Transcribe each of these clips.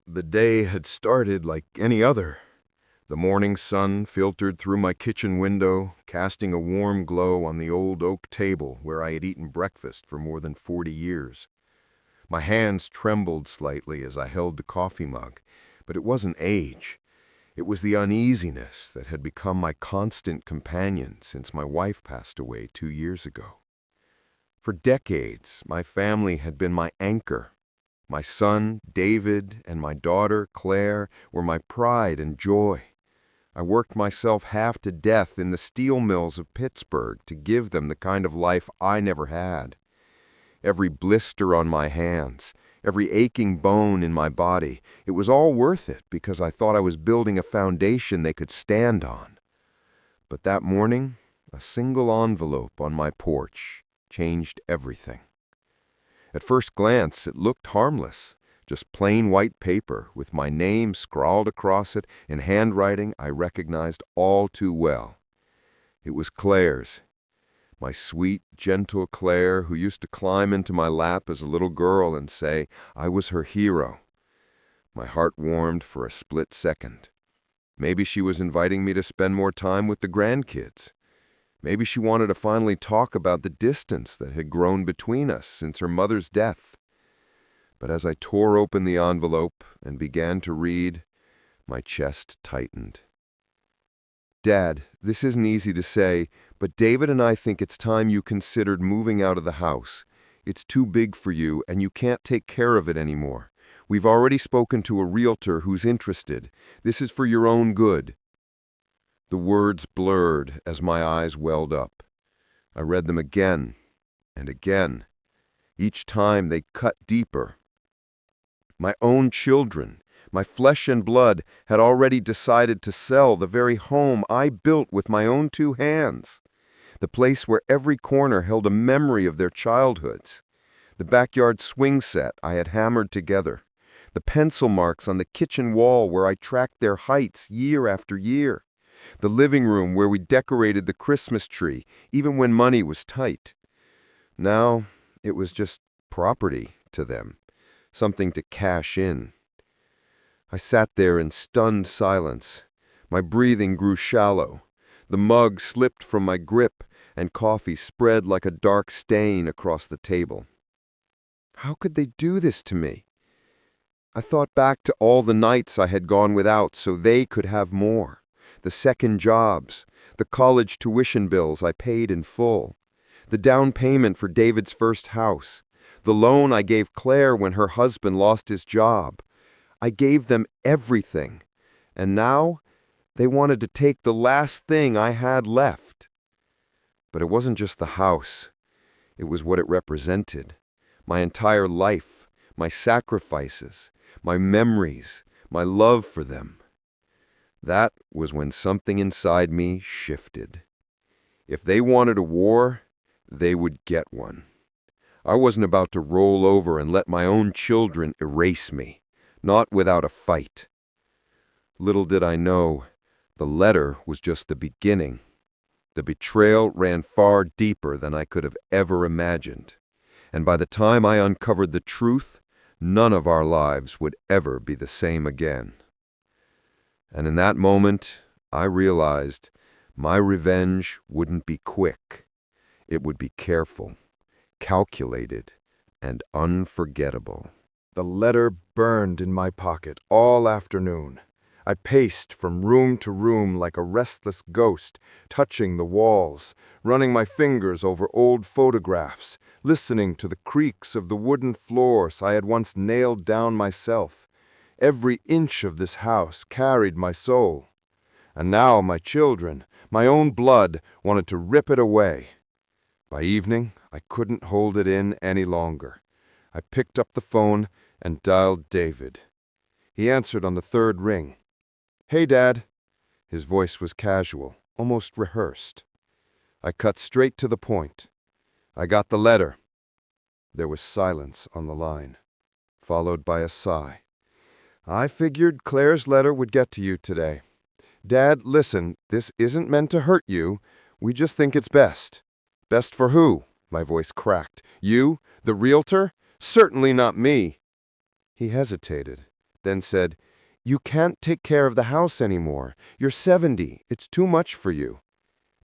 The day had started like any other. The morning sun filtered through my kitchen window, casting a warm glow on the old oak table where I had eaten breakfast for more than 40 years. My hands trembled slightly as I held the coffee mug, but it wasn't age. It was the uneasiness that had become my constant companion since my wife passed away 2 years ago. For decades, my family had been my anchor. My son, David, and my daughter, Claire, were my pride and joy. I worked myself half to death in the steel mills of Pittsburgh to give them the kind of life I never had. Every blister on my hands, every aching bone in my body, it was all worth it because I thought I was building a foundation they could stand on. But that morning, a single envelope on my porch changed everything. At first glance, it looked harmless, just plain white paper with my name scrawled across it in handwriting I recognized all too well. It was Claire's, my sweet, gentle Claire who used to climb into my lap as a little girl and say I was her hero. My heart warmed for a split second. Maybe she was inviting me to spend more time with the grandkids. Maybe she wanted to finally talk about the distance that had grown between us since her mother's death. But as I tore open the envelope and began to read, my chest tightened. Dad, this isn't easy to say, but David and I think it's time you considered moving out of the house. It's too big for you, and you can't take care of it anymore. We've already spoken to a realtor who's interested. This is for your own good. The words blurred as my eyes welled up. I read them again and again. Each time they cut deeper. My own children, my flesh and blood, had already decided to sell the very home I built with my own 2 hands. The place where every corner held a memory of their childhoods. The backyard swing set I had hammered together. The pencil marks on the kitchen wall where I tracked their heights year after year. The living room where we decorated the Christmas tree, even when money was tight. Now, it was just property to them, something to cash in. I sat there in stunned silence. My breathing grew shallow. The mug slipped from my grip, and coffee spread like a dark stain across the table. How could they do this to me? I thought back to all the nights I had gone without so they could have more. The second jobs, the college tuition bills I paid in full, the down payment for David's first house, the loan I gave Claire when her husband lost his job. I gave them everything, and now they wanted to take the last thing I had left. But it wasn't just the house. It was what it represented. My entire life, my sacrifices, my memories, my love for them. That was when something inside me shifted. If they wanted a war, they would get one. I wasn't about to roll over and let my own children erase me, not without a fight. Little did I know, the letter was just the beginning. The betrayal ran far deeper than I could have ever imagined. And by the time I uncovered the truth, none of our lives would ever be the same again. And in that moment, I realized my revenge wouldn't be quick. It would be careful, calculated, and unforgettable. The letter burned in my pocket all afternoon. I paced from room to room like a restless ghost, touching the walls, running my fingers over old photographs, listening to the creaks of the wooden floors I had once nailed down myself. Every inch of this house carried my soul. And now my children, my own blood, wanted to rip it away. By evening, I couldn't hold it in any longer. I picked up the phone and dialed David. He answered on the 3rd ring. "Hey, Dad." His voice was casual, almost rehearsed. I cut straight to the point. "I got the letter." There was silence on the line, followed by a sigh. "I figured Claire's letter would get to you today. Dad, listen, this isn't meant to hurt you. We just think it's best." "Best for who?" My voice cracked. "You? The realtor? Certainly not me." He hesitated, then said, "You can't take care of the house anymore. You're 70. It's too much for you."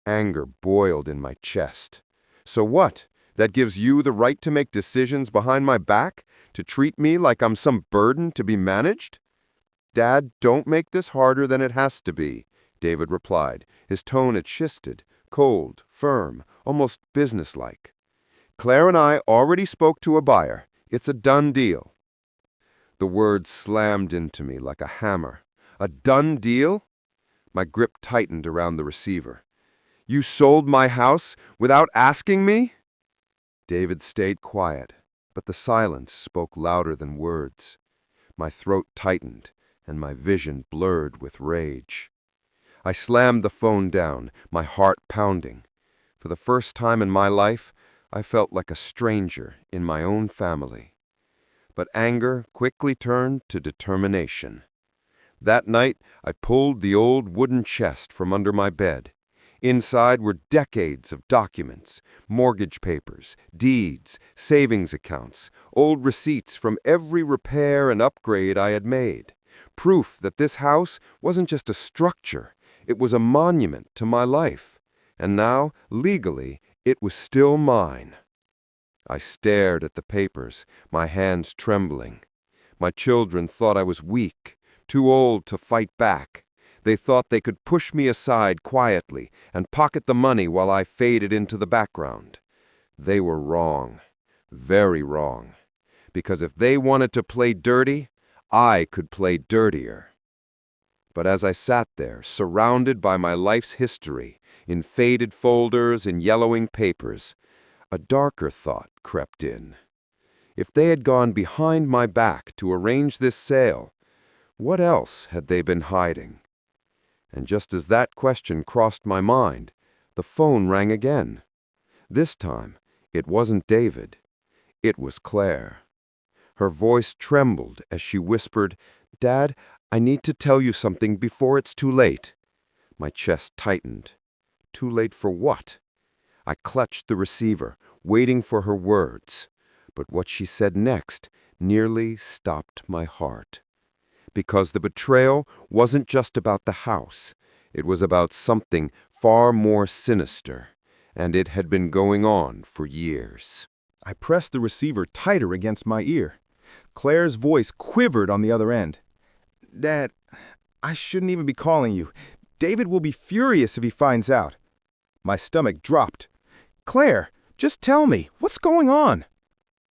Anger boiled in my chest. "So what? That gives you the right to make decisions behind my back? To treat me like I'm some burden to be managed?" "Dad, don't make this harder than it has to be," David replied. His tone had shifted, cold, firm, almost businesslike. "Claire and I already spoke to a buyer. It's a done deal." The words slammed into me like a hammer. "A done deal?" My grip tightened around the receiver. "You sold my house without asking me?" David stayed quiet, but the silence spoke louder than words. My throat tightened, and my vision blurred with rage. I slammed the phone down, my heart pounding. For the first time in my life, I felt like a stranger in my own family. But anger quickly turned to determination. That night, I pulled the old wooden chest from under my bed. Inside were decades of documents, mortgage papers, deeds, savings accounts, old receipts from every repair and upgrade I had made. Proof that this house wasn't just a structure, it was a monument to my life. And now, legally, it was still mine. I stared at the papers, my hands trembling. My children thought I was weak, too old to fight back. They thought they could push me aside quietly and pocket the money while I faded into the background. They were wrong, very wrong. Because if they wanted to play dirty, I could play dirtier. But as I sat there, surrounded by my life's history, in faded folders and yellowing papers, a darker thought crept in. If they had gone behind my back to arrange this sale, what else had they been hiding? And just as that question crossed my mind, the phone rang again. This time, it wasn't David. It was Claire. Her voice trembled as she whispered, "Dad, I need to tell you something before it's too late." My chest tightened. Too late for what? I clutched the receiver, waiting for her words. But what she said next nearly stopped my heart. Because the betrayal wasn't just about the house. It was about something far more sinister, and it had been going on for years. I pressed the receiver tighter against my ear. Claire's voice quivered on the other end. "Dad, I shouldn't even be calling you. David will be furious if he finds out." My stomach dropped. "Claire, just tell me, what's going on?"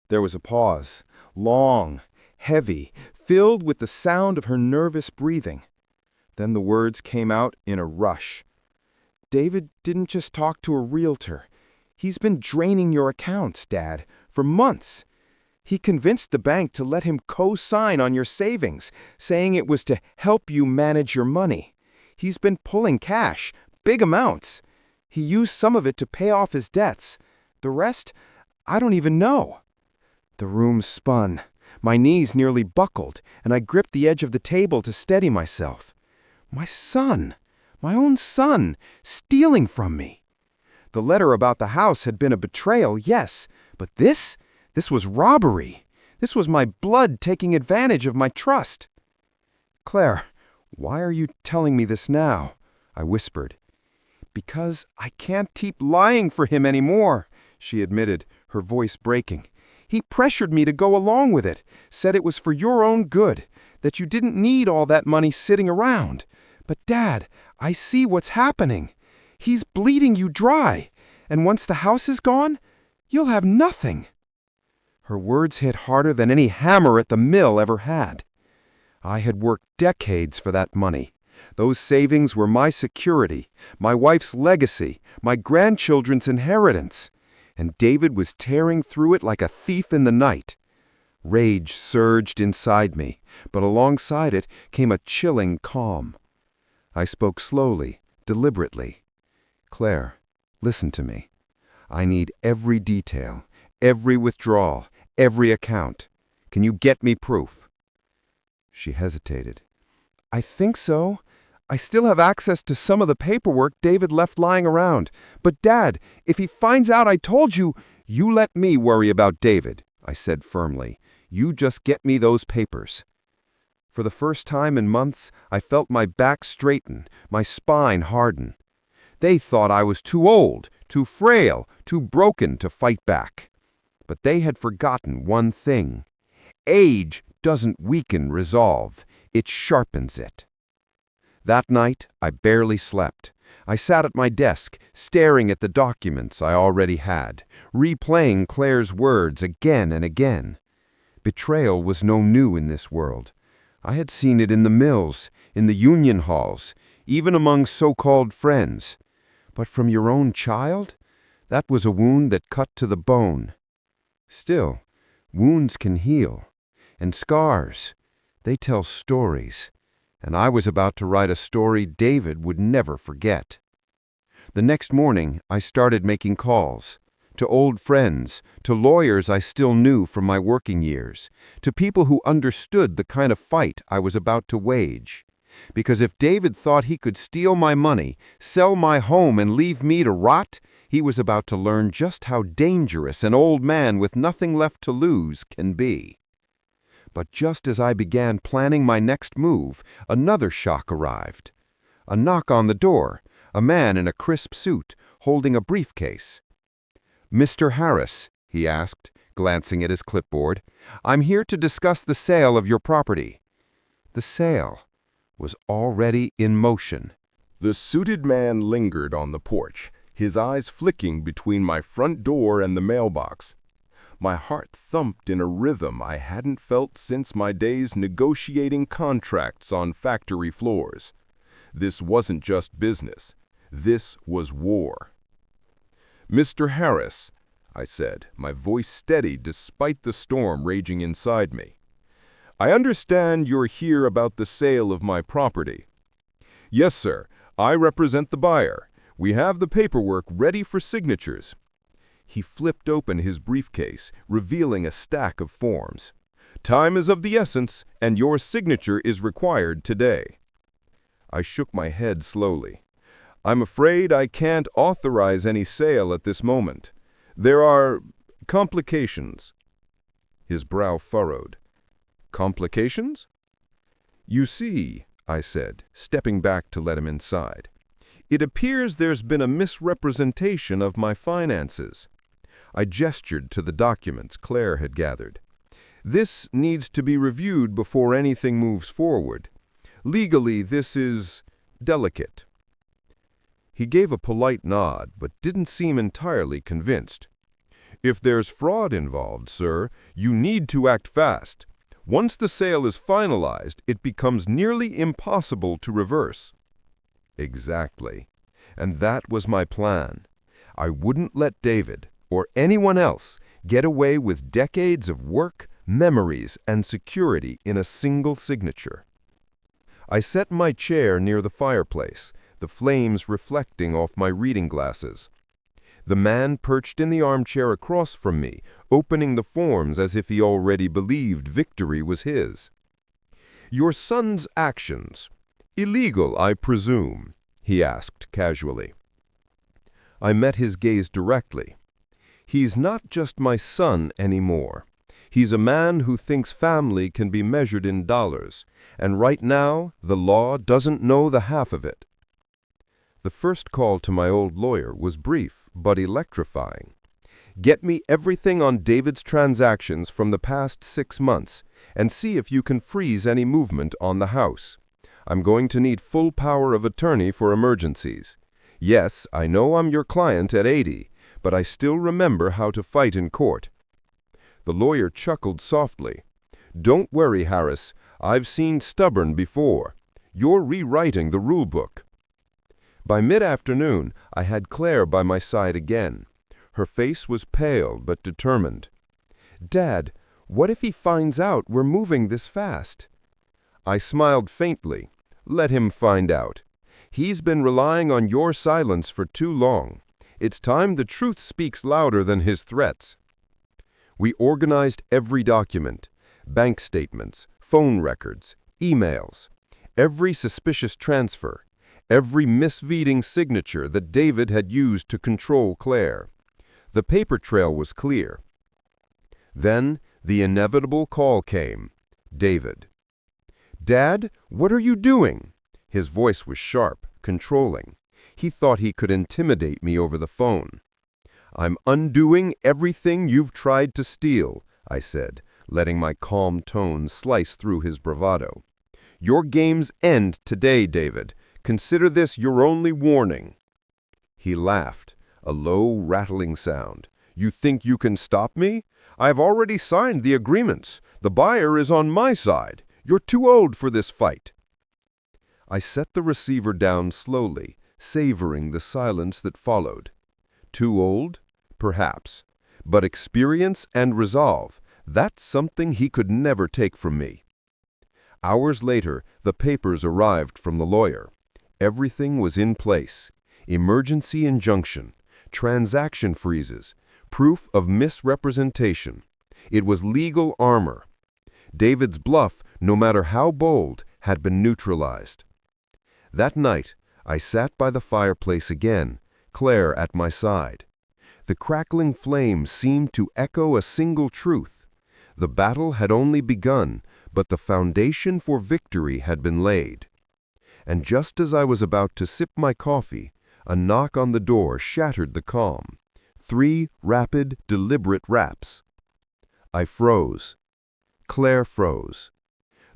There was a pause, long, heavy, filled with the sound of her nervous breathing. Then the words came out in a rush. "David didn't just talk to a realtor. He's been draining your accounts, Dad, for months. He convinced the bank to let him co-sign on your savings, saying it was to help you manage your money. He's been pulling cash, big amounts. He used some of it to pay off his debts. The rest, I don't even know." The room spun. My knees nearly buckled, and I gripped the edge of the table to steady myself. My son, my own son, stealing from me. The letter about the house had been a betrayal, yes, but this was robbery. This was my blood taking advantage of my trust. "Claire, why are you telling me this now?" I whispered. "Because I can't keep lying for him anymore," she admitted, her voice breaking. "He pressured me to go along with it, said it was for your own good, that you didn't need all that money sitting around. But Dad, I see what's happening. He's bleeding you dry, and once the house is gone, you'll have nothing." Her words hit harder than any hammer at the mill ever had. I had worked decades for that money. Those savings were my security, my wife's legacy, my grandchildren's inheritance. And David was tearing through it like a thief in the night. Rage surged inside me, but alongside it came a chilling calm. I spoke slowly, deliberately. "Claire, listen to me. I need every detail, every withdrawal, every account. Can you get me proof?" She hesitated. "I think so. I still have access to some of the paperwork David left lying around. But Dad, if he finds out I told you—" "You let me worry about David," I said firmly. "You just get me those papers." For the first time in months, I felt my back straighten, my spine harden. They thought I was too old, too frail, too broken to fight back. But they had forgotten one thing. Age doesn't weaken resolve, it sharpens it. That night, I barely slept. I sat at my desk, staring at the documents I already had, replaying Claire's words again and again. Betrayal was no new in this world. I had seen it in the mills, in the union halls, even among so-called friends. But from your own child? That was a wound that cut to the bone. Still, wounds can heal. And scars, they tell stories. And I was about to write a story David would never forget. The next morning, I started making calls. To old friends, to lawyers I still knew from my working years, to people who understood the kind of fight I was about to wage. Because if David thought he could steal my money, sell my home, and leave me to rot, he was about to learn just how dangerous an old man with nothing left to lose can be. But just as I began planning my next move, another shock arrived. A knock on the door, a man in a crisp suit, holding a briefcase. "Mr. Harris," he asked, glancing at his clipboard, "I'm here to discuss the sale of your property." The sale was already in motion. The suited man lingered on the porch, his eyes flicking between my front door and the mailbox. My heart thumped in a rhythm I hadn't felt since my days negotiating contracts on factory floors. This wasn't just business. This was war. "Mr. Harris," I said, my voice steady despite the storm raging inside me. "I understand you're here about the sale of my property." "Yes, sir. I represent the buyer. We have the paperwork ready for signatures." He flipped open his briefcase, revealing a stack of forms. "Time is of the essence, and your signature is required today." I shook my head slowly. "I'm afraid I can't authorize any sale at this moment. There are complications." His brow furrowed. "Complications?" "You see," I said, stepping back to let him inside, "it appears there's been a misrepresentation of my finances." I gestured to the documents Claire had gathered. "This needs to be reviewed before anything moves forward. Legally, this is delicate." He gave a polite nod, but didn't seem entirely convinced. "If there's fraud involved, sir, you need to act fast. Once the sale is finalized, it becomes nearly impossible to reverse." Exactly. And that was my plan. I wouldn't let David, or anyone else, get away with decades of work, memories, and security in a single signature. I set my chair near the fireplace, the flames reflecting off my reading glasses. The man perched in the armchair across from me, opening the forms as if he already believed victory was his. "Your son's actions, illegal, I presume?" he asked casually. I met his gaze directly. "He's not just my son anymore. He's a man who thinks family can be measured in dollars, and right now the law doesn't know the half of it." The first call to my old lawyer was brief but electrifying. "Get me everything on David's transactions from the past 6 months, and see if you can freeze any movement on the house. I'm going to need full power of attorney for emergencies. Yes, I know I'm your client at 80, but I still remember how to fight in court." The lawyer chuckled softly. "Don't worry, Harris. I've seen stubborn before. You're rewriting the rule book." By mid-afternoon, I had Claire by my side again. Her face was pale but determined. "Dad, what if he finds out we're moving this fast?" I smiled faintly. "Let him find out. He's been relying on your silence for too long. It's time the truth speaks louder than his threats." We organized every document, bank statements, phone records, emails, every suspicious transfer, every misleading signature that David had used to control Claire. The paper trail was clear. Then the inevitable call came. David. "Dad, what are you doing?" His voice was sharp, controlling. He thought he could intimidate me over the phone. "I'm undoing everything you've tried to steal," I said, letting my calm tone slice through his bravado. "Your games end today, David. Consider this your only warning." He laughed, a low, rattling sound. "You think you can stop me? I've already signed the agreements. The buyer is on my side. You're too old for this fight." I set the receiver down slowly, savoring the silence that followed. Too old? Perhaps. But experience and resolve, that's something he could never take from me. Hours later, the papers arrived from the lawyer. Everything was in place. Emergency injunction, transaction freezes, proof of misrepresentation. It was legal armor. David's bluff, no matter how bold, had been neutralized. That night, I sat by the fireplace again, Claire at my side. The crackling flame seemed to echo a single truth. The battle had only begun, but the foundation for victory had been laid. And just as I was about to sip my coffee, a knock on the door shattered the calm. 3 rapid, deliberate raps. I froze. Claire froze.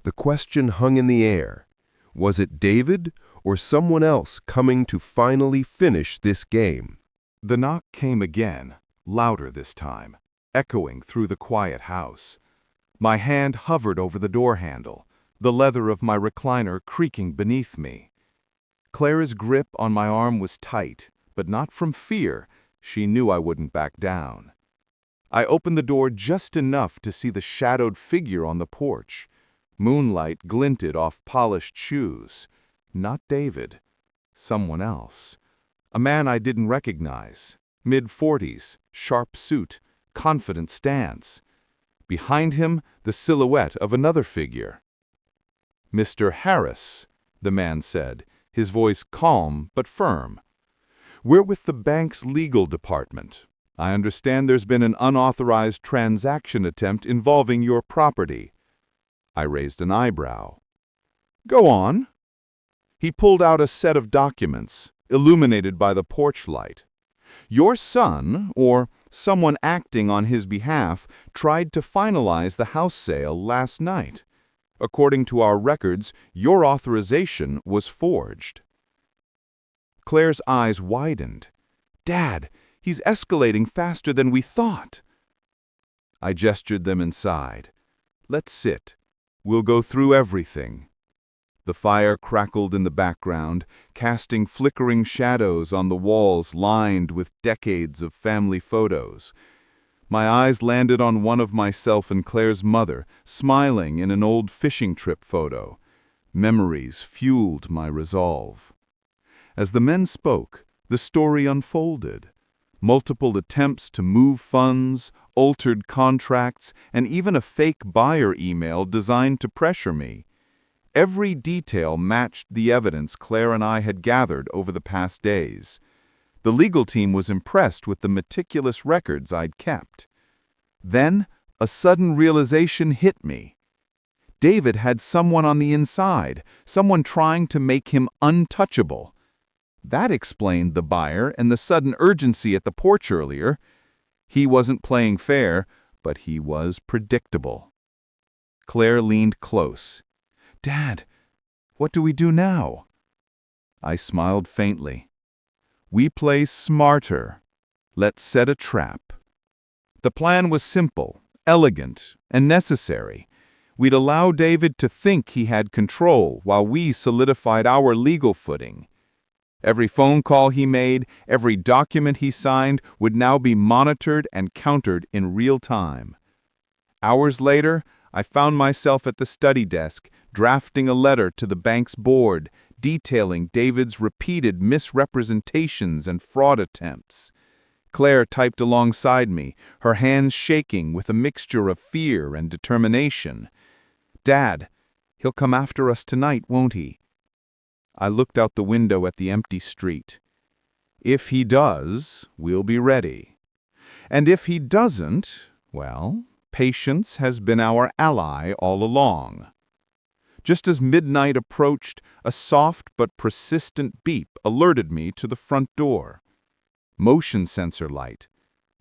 The question hung in the air. Was it David or someone else coming to finally finish this game? The knock came again, louder this time, echoing through the quiet house. My hand hovered over the door handle, the leather of my recliner creaking beneath me. Claire's grip on my arm was tight, but not from fear. She knew I wouldn't back down. I opened the door just enough to see the shadowed figure on the porch. Moonlight glinted off polished shoes. Not David. Someone else. A man I didn't recognize. Mid-40s, sharp suit, confident stance. Behind him, the silhouette of another figure. "Mr. Harris," the man said, his voice calm but firm. "We're with the bank's legal department. I understand there's been an unauthorized transaction attempt involving your property." I raised an eyebrow. "Go on." He pulled out a set of documents, illuminated by the porch light. "Your son, or someone acting on his behalf, tried to finalize the house sale last night. According to our records, your authorization was forged." Claire's eyes widened. "Dad, he's escalating faster than we thought." I gestured them inside. "Let's sit. We'll go through everything." The fire crackled in the background, casting flickering shadows on the walls lined with decades of family photos. My eyes landed on one of myself and Claire's mother, smiling in an old fishing trip photo. Memories fueled my resolve. As the men spoke, the story unfolded. Multiple attempts to move funds, altered contracts, and even a fake buyer email designed to pressure me. Every detail matched the evidence Claire and I had gathered over the past days. The legal team was impressed with the meticulous records I'd kept. Then, a sudden realization hit me. David had someone on the inside, someone trying to make him untouchable. That explained the buyer and the sudden urgency at the porch earlier. He wasn't playing fair, but he was predictable. Claire leaned close. "Dad, what do we do now?" I smiled faintly. "We play smarter. Let's set a trap." The plan was simple, elegant, and necessary. We'd allow David to think he had control while we solidified our legal footing. Every phone call he made, every document he signed would now be monitored and countered in real time. Hours later, I found myself at the study desk, drafting a letter to the bank's board, detailing David's repeated misrepresentations and fraud attempts. Claire typed alongside me, her hands shaking with a mixture of fear and determination. "Dad, he'll come after us tonight, won't he?" I looked out the window at the empty street. "If he does, we'll be ready. And if he doesn't, well, patience has been our ally all along." Just as midnight approached, a soft but persistent beep alerted me to the front door. Motion sensor light.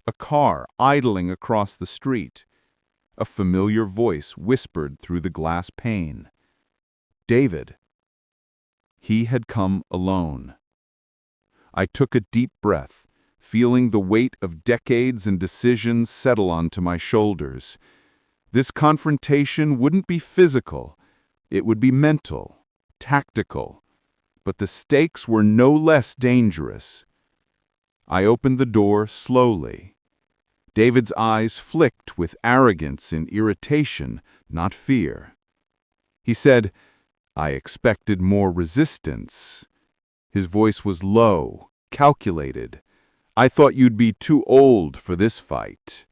A car idling across the street. A familiar voice whispered through the glass pane. David. He had come alone. I took a deep breath, feeling the weight of decades and decisions settle onto my shoulders. This confrontation wouldn't be physical. It would be mental, tactical. But the stakes were no less dangerous. I opened the door slowly. David's eyes flicked with arrogance and irritation, not fear. He said, "I expected more resistance." His voice was low, calculated. "I thought you'd be too old for this fight."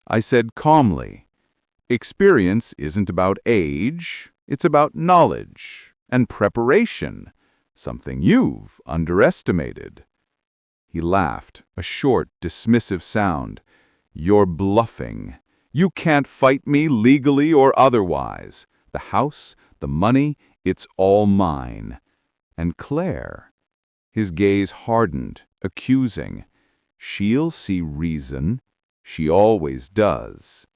I said calmly, "Experience isn't about age, it's about knowledge and preparation, something you've underestimated." He laughed, a short, dismissive sound. "You're bluffing. You can't fight me legally or otherwise. The house, the money, it's all mine. And Claire." His gaze hardened, accusing. "She'll see reason. She always does."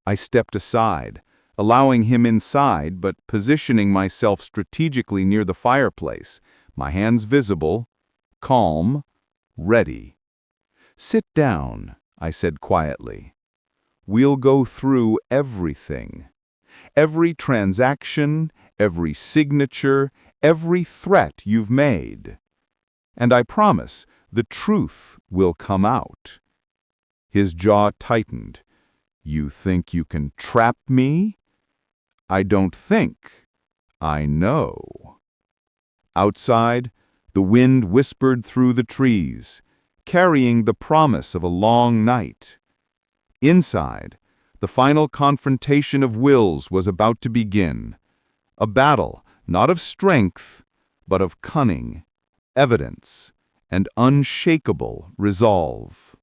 I stepped aside, allowing him inside but positioning myself strategically near the fireplace, my hands visible, calm, ready. "Sit down," I said quietly. "We'll go through everything. Every transaction, every signature, every threat you've made. And I promise the truth will come out." His jaw tightened. "You think you can trap me?" "I don't think. I know." Outside, the wind whispered through the trees, carrying the promise of a long night. Inside, the final confrontation of wills was about to begin. A battle, not of strength, but of cunning, evidence, and unshakable resolve.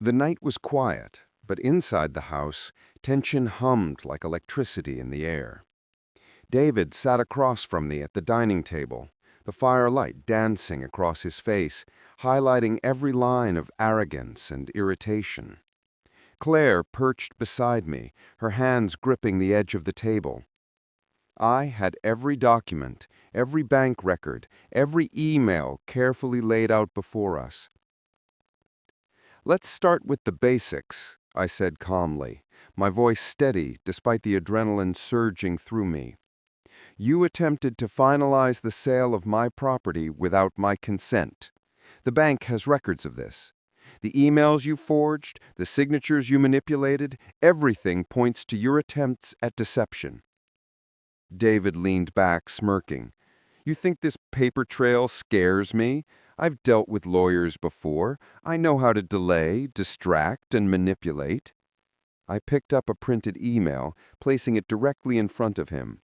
The night was quiet, but inside the house, tension hummed like electricity in the air. David sat across from me at the dining table, the firelight dancing across his face, highlighting every line of arrogance and irritation. Claire perched beside me, her hands gripping the edge of the table. I had every document, every bank record, every email carefully laid out before us. "Let's start with the basics," I said calmly, my voice steady despite the adrenaline surging through me. "You attempted to finalize the sale of my property without my consent. The bank has records of this. The emails you forged, the signatures you manipulated, everything points to your attempts at deception." David leaned back, smirking. "You think this paper trail scares me? I've dealt with lawyers before. I know how to delay, distract, and manipulate." I picked up a printed email, placing it directly in front of him.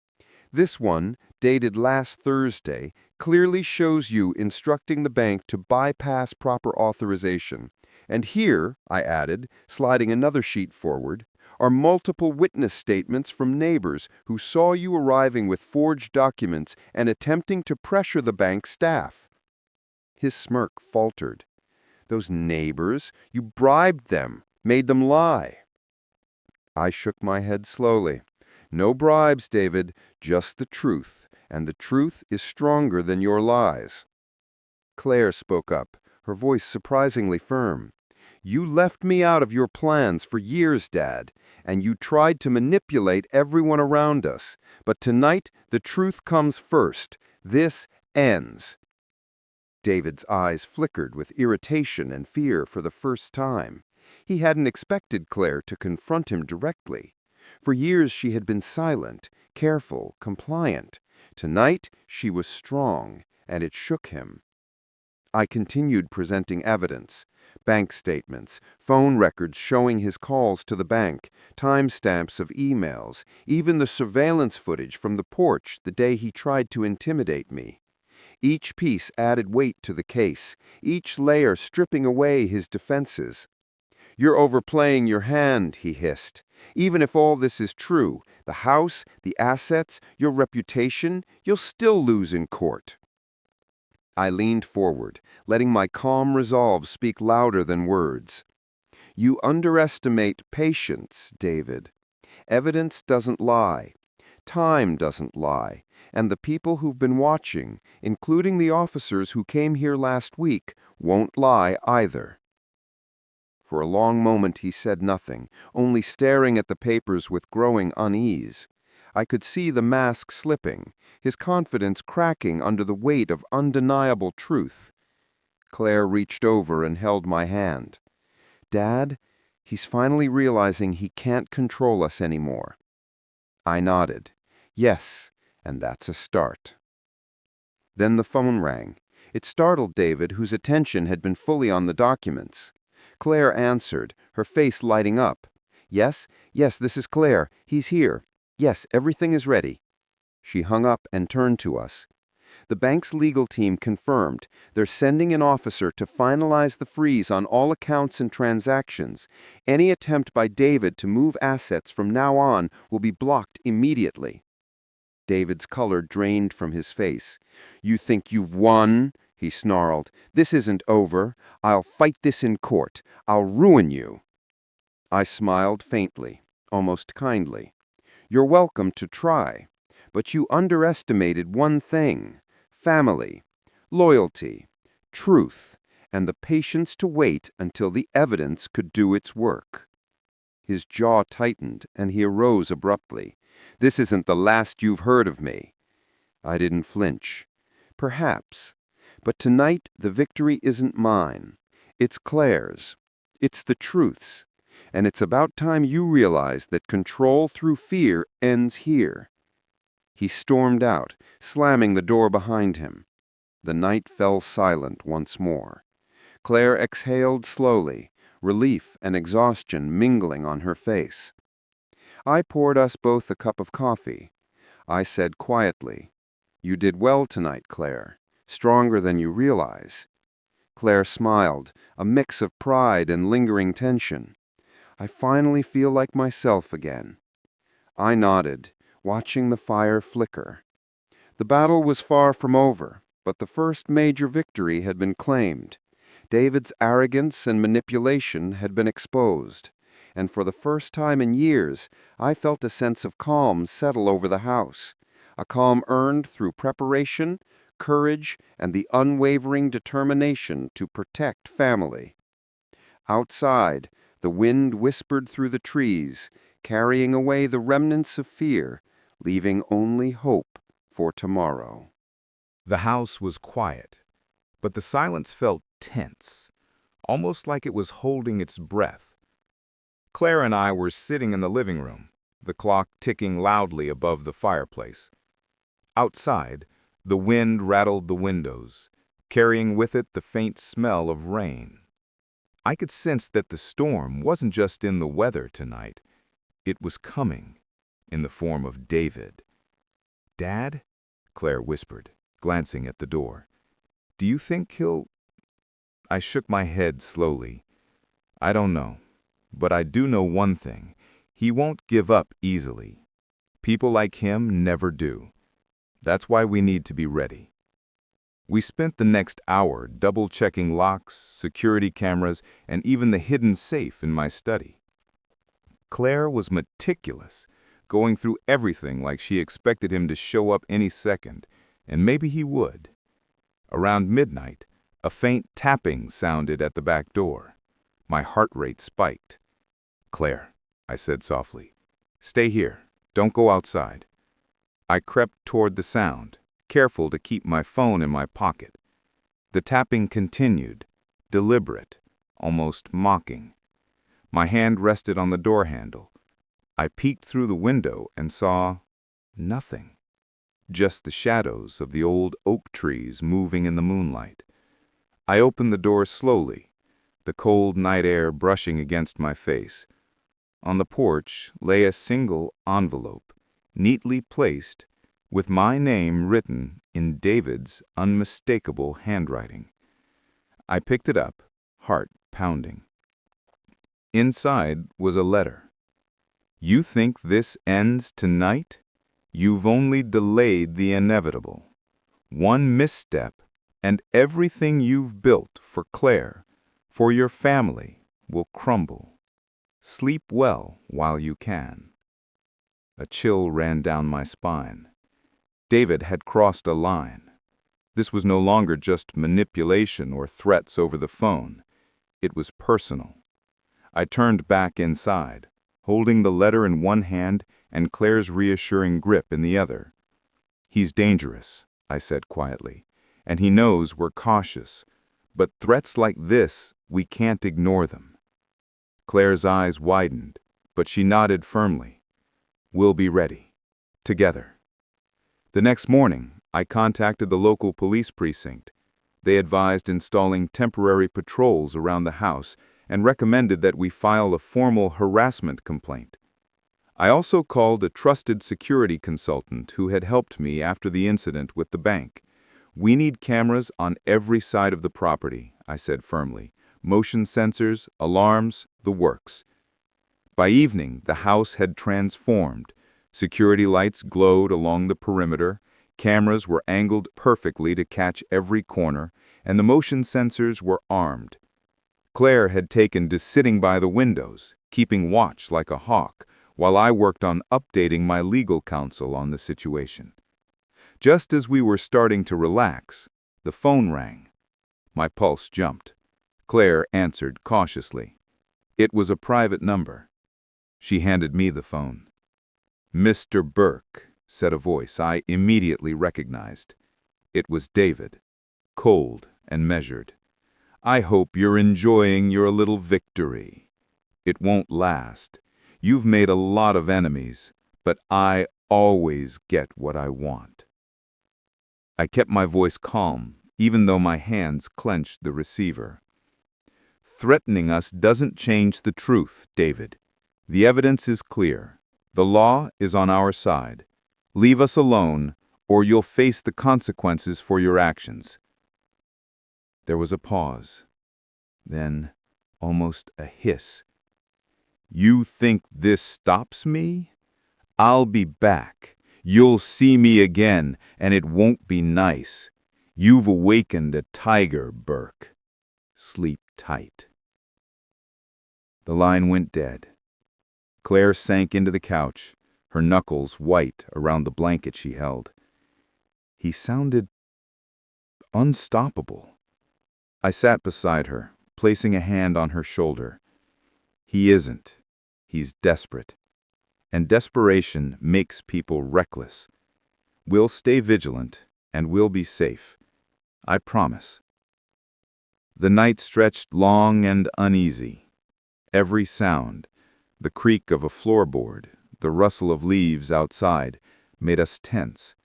"This one, dated last Thursday, clearly shows you instructing the bank to bypass proper authorization. And here," I added, sliding another sheet forward, "are multiple witness statements from neighbors who saw you arriving with forged documents and attempting to pressure the bank staff." His smirk faltered. "Those neighbors, you bribed them, made them lie." I shook my head slowly. "No bribes, David, just the truth, and the truth is stronger than your lies." Claire spoke up, her voice surprisingly firm. "You left me out of your plans for years, Dad, and you tried to manipulate everyone around us. But tonight, the truth comes first. This ends." David's eyes flickered with irritation and fear for the first time. He hadn't expected Claire to confront him directly. For years she had been silent, careful, compliant. Tonight she was strong, and it shook him. I continued presenting evidence. Bank statements, phone records showing his calls to the bank, timestamps of emails, even the surveillance footage from the porch the day he tried to intimidate me. Each piece added weight to the case, each layer stripping away his defenses. "You're overplaying your hand," he hissed. Even if all this is true, the house, the assets, your reputation, you'll still lose in court." I leaned forward, letting my calm resolve speak louder than words. "You underestimate patience, David. Evidence doesn't lie. Time doesn't lie. And the people who've been watching, including the officers who came here last week, won't lie either." For a long moment he said nothing, only staring at the papers with growing unease. I could see the mask slipping, his confidence cracking under the weight of undeniable truth. Claire reached over and held my hand. "Dad, he's finally realizing he can't control us anymore." I nodded. "Yes, and that's a start." Then the phone rang. It startled David, whose attention had been fully on the documents. Claire answered, her face lighting up. Yes, this is Claire. He's here. Yes, everything is ready." She hung up and turned to us. "The bank's legal team confirmed. They're sending an officer to finalize the freeze on all accounts and transactions. Any attempt by David to move assets from now on will be blocked immediately." David's color drained from his face. "You think you've won?" he snarled. "This isn't over. I'll fight this in court. I'll ruin you." I smiled faintly, almost kindly. "You're welcome to try. But you underestimated one thing: family, loyalty, truth, and the patience to wait until the evidence could do its work." His jaw tightened, and he arose abruptly. "This isn't the last you've heard of me." I didn't flinch. "Perhaps. But tonight the victory isn't mine. It's Claire's. It's the truth's. And it's about time you realize that control through fear ends here." He stormed out, slamming the door behind him. The night fell silent once more. Claire exhaled slowly, relief and exhaustion mingling on her face. I poured us both a cup of coffee. I said quietly, "You did well tonight, Claire. Stronger than you realize." Claire smiled, a mix of pride and lingering tension. "I finally feel like myself again." I nodded, watching the fire flicker. The battle was far from over, but the first major victory had been claimed. David's arrogance and manipulation had been exposed, and for the first time in years, I felt a sense of calm settle over the house, a calm earned through preparation, courage, and the unwavering determination to protect family. Outside, the wind whispered through the trees, carrying away the remnants of fear, leaving only hope for tomorrow. The house was quiet, but the silence felt tense, almost like it was holding its breath. Claire and I were sitting in the living room, the clock ticking loudly above the fireplace. Outside, the wind rattled the windows, carrying with it the faint smell of rain. I could sense that the storm wasn't just in the weather tonight. It was coming, in the form of David. "Dad?" Claire whispered, glancing at the door. "Do you think he'll—" I shook my head slowly. "I don't know, but I do know one thing. He won't give up easily. People like him never do. That's why we need to be ready." We spent the next hour double-checking locks, security cameras, and even the hidden safe in my study. Claire was meticulous, going through everything like she expected him to show up any second, and maybe he would. Around midnight, a faint tapping sounded at the back door. My heart rate spiked. "Claire," I said softly, "stay here. Don't go outside." I crept toward the sound, careful to keep my phone in my pocket. The tapping continued, deliberate, almost mocking. My hand rested on the door handle. I peeked through the window and saw nothing. Just the shadows of the old oak trees moving in the moonlight. I opened the door slowly, the cold night air brushing against my face. On the porch lay a single envelope, neatly placed, with my name written in David's unmistakable handwriting. I picked it up, heart pounding. Inside was a letter. You think this ends tonight? You've only delayed the inevitable. One misstep, and everything you've built for Claire, for your family, will crumble. Sleep well while you can. A chill ran down my spine. David had crossed a line. This was no longer just manipulation or threats over the phone. It was personal. I turned back inside, holding the letter in one hand and Claire's reassuring grip in the other. "He's dangerous," I said quietly, "and he knows we're cautious. But threats like this, we can't ignore them." Claire's eyes widened, but she nodded firmly. "We'll be ready. Together." The next morning, I contacted the local police precinct. They advised installing temporary patrols around the house and recommended that we file a formal harassment complaint. I also called a trusted security consultant who had helped me after the incident with the bank. "We need cameras on every side of the property," I said firmly. "Motion sensors, alarms, the works." By evening, the house had transformed. Security lights glowed along the perimeter, cameras were angled perfectly to catch every corner, and the motion sensors were armed. Claire had taken to sitting by the windows, keeping watch like a hawk, while I worked on updating my legal counsel on the situation. Just as we were starting to relax, the phone rang. My pulse jumped. Claire answered cautiously. It was a private number. She handed me the phone. "Mr. Burke," said a voice I immediately recognized. It was David, cold and measured. "I hope you're enjoying your little victory. It won't last. You've made a lot of enemies, but I always get what I want." I kept my voice calm, even though my hands clenched the receiver. "Threatening us doesn't change the truth, David. The evidence is clear. The law is on our side. Leave us alone, or you'll face the consequences for your actions." There was a pause. Then, almost a hiss. "You think this stops me? I'll be back. You'll see me again, and it won't be nice. You've awakened a tiger, Burke. Sleep tight." The line went dead. Claire sank into the couch, her knuckles white around the blanket she held. He sounded unstoppable. I sat beside her, placing a hand on her shoulder. "He isn't. He's desperate. And desperation makes people reckless. We'll stay vigilant, and we'll be safe. I promise." The night stretched long and uneasy. Every sound, the creak of a floorboard, the rustle of leaves outside, made us tense.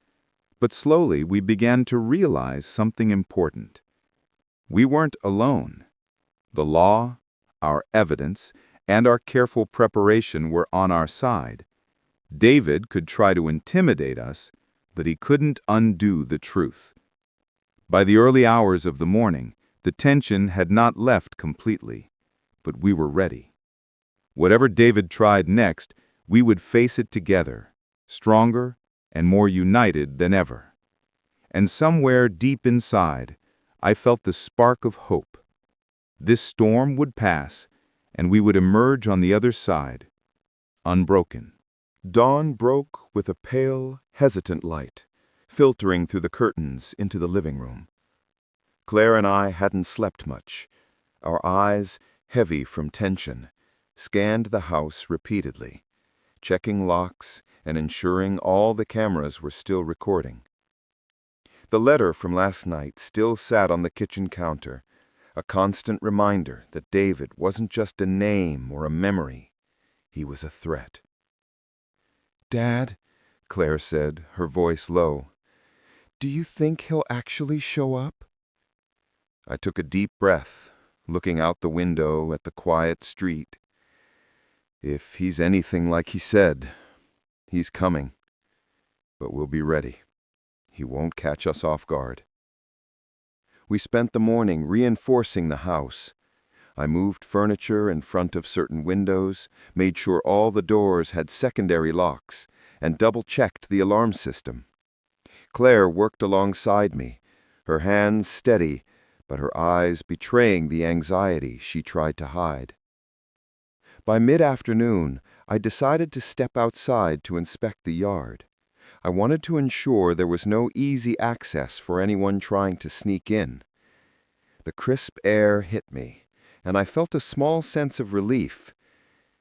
But slowly we began to realize something important. We weren't alone. The law, our evidence, and our careful preparation were on our side. David could try to intimidate us, but he couldn't undo the truth. By the early hours of the morning, the tension had not left completely, but we were ready. Whatever David tried next, we would face it together, stronger and more united than ever. And somewhere deep inside, I felt the spark of hope. This storm would pass, and we would emerge on the other side, unbroken. Dawn broke with a pale, hesitant light, filtering through the curtains into the living room. Claire and I hadn't slept much. Our eyes, heavy from tension, scanned the house repeatedly, checking locks and ensuring all the cameras were still recording. The letter from last night still sat on the kitchen counter, a constant reminder that David wasn't just a name or a memory. He was a threat. "Dad," Claire said, her voice low, "do you think he'll actually show up?" I took a deep breath, looking out the window at the quiet street. If he's anything like he said, he's coming. But we'll be ready. He won't catch us off guard. We spent the morning reinforcing the house. I moved furniture in front of certain windows, made sure all the doors had secondary locks, and double-checked the alarm system. Claire worked alongside me, her hands steady, but her eyes betraying the anxiety she tried to hide. By mid-afternoon, I decided to step outside to inspect the yard. I wanted to ensure there was no easy access for anyone trying to sneak in. The crisp air hit me, and I felt a small sense of relief.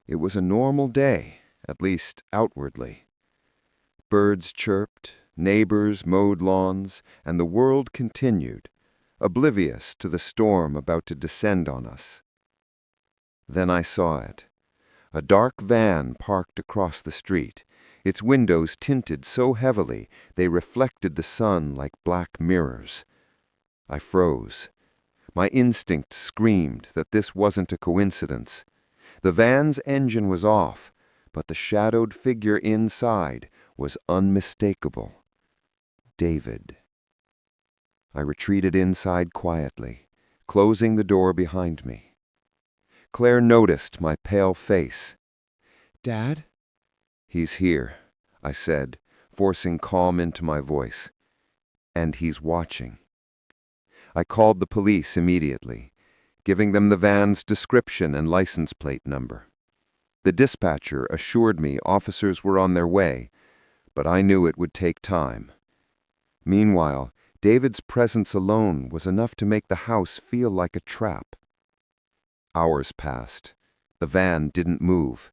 It was a normal day, at least outwardly. Birds chirped, neighbors mowed lawns, and the world continued, oblivious to the storm about to descend on us. Then I saw it. A dark van parked across the street, its windows tinted so heavily they reflected the sun like black mirrors. I froze. My instinct screamed that this wasn't a coincidence. The van's engine was off, but the shadowed figure inside was unmistakable. David. I retreated inside quietly, closing the door behind me. Claire noticed my pale face. "Dad?" "He's here," I said, forcing calm into my voice. "And he's watching." I called the police immediately, giving them the van's description and license plate number. The dispatcher assured me officers were on their way, but I knew it would take time. Meanwhile, David's presence alone was enough to make the house feel like a trap. Hours passed. The van didn't move.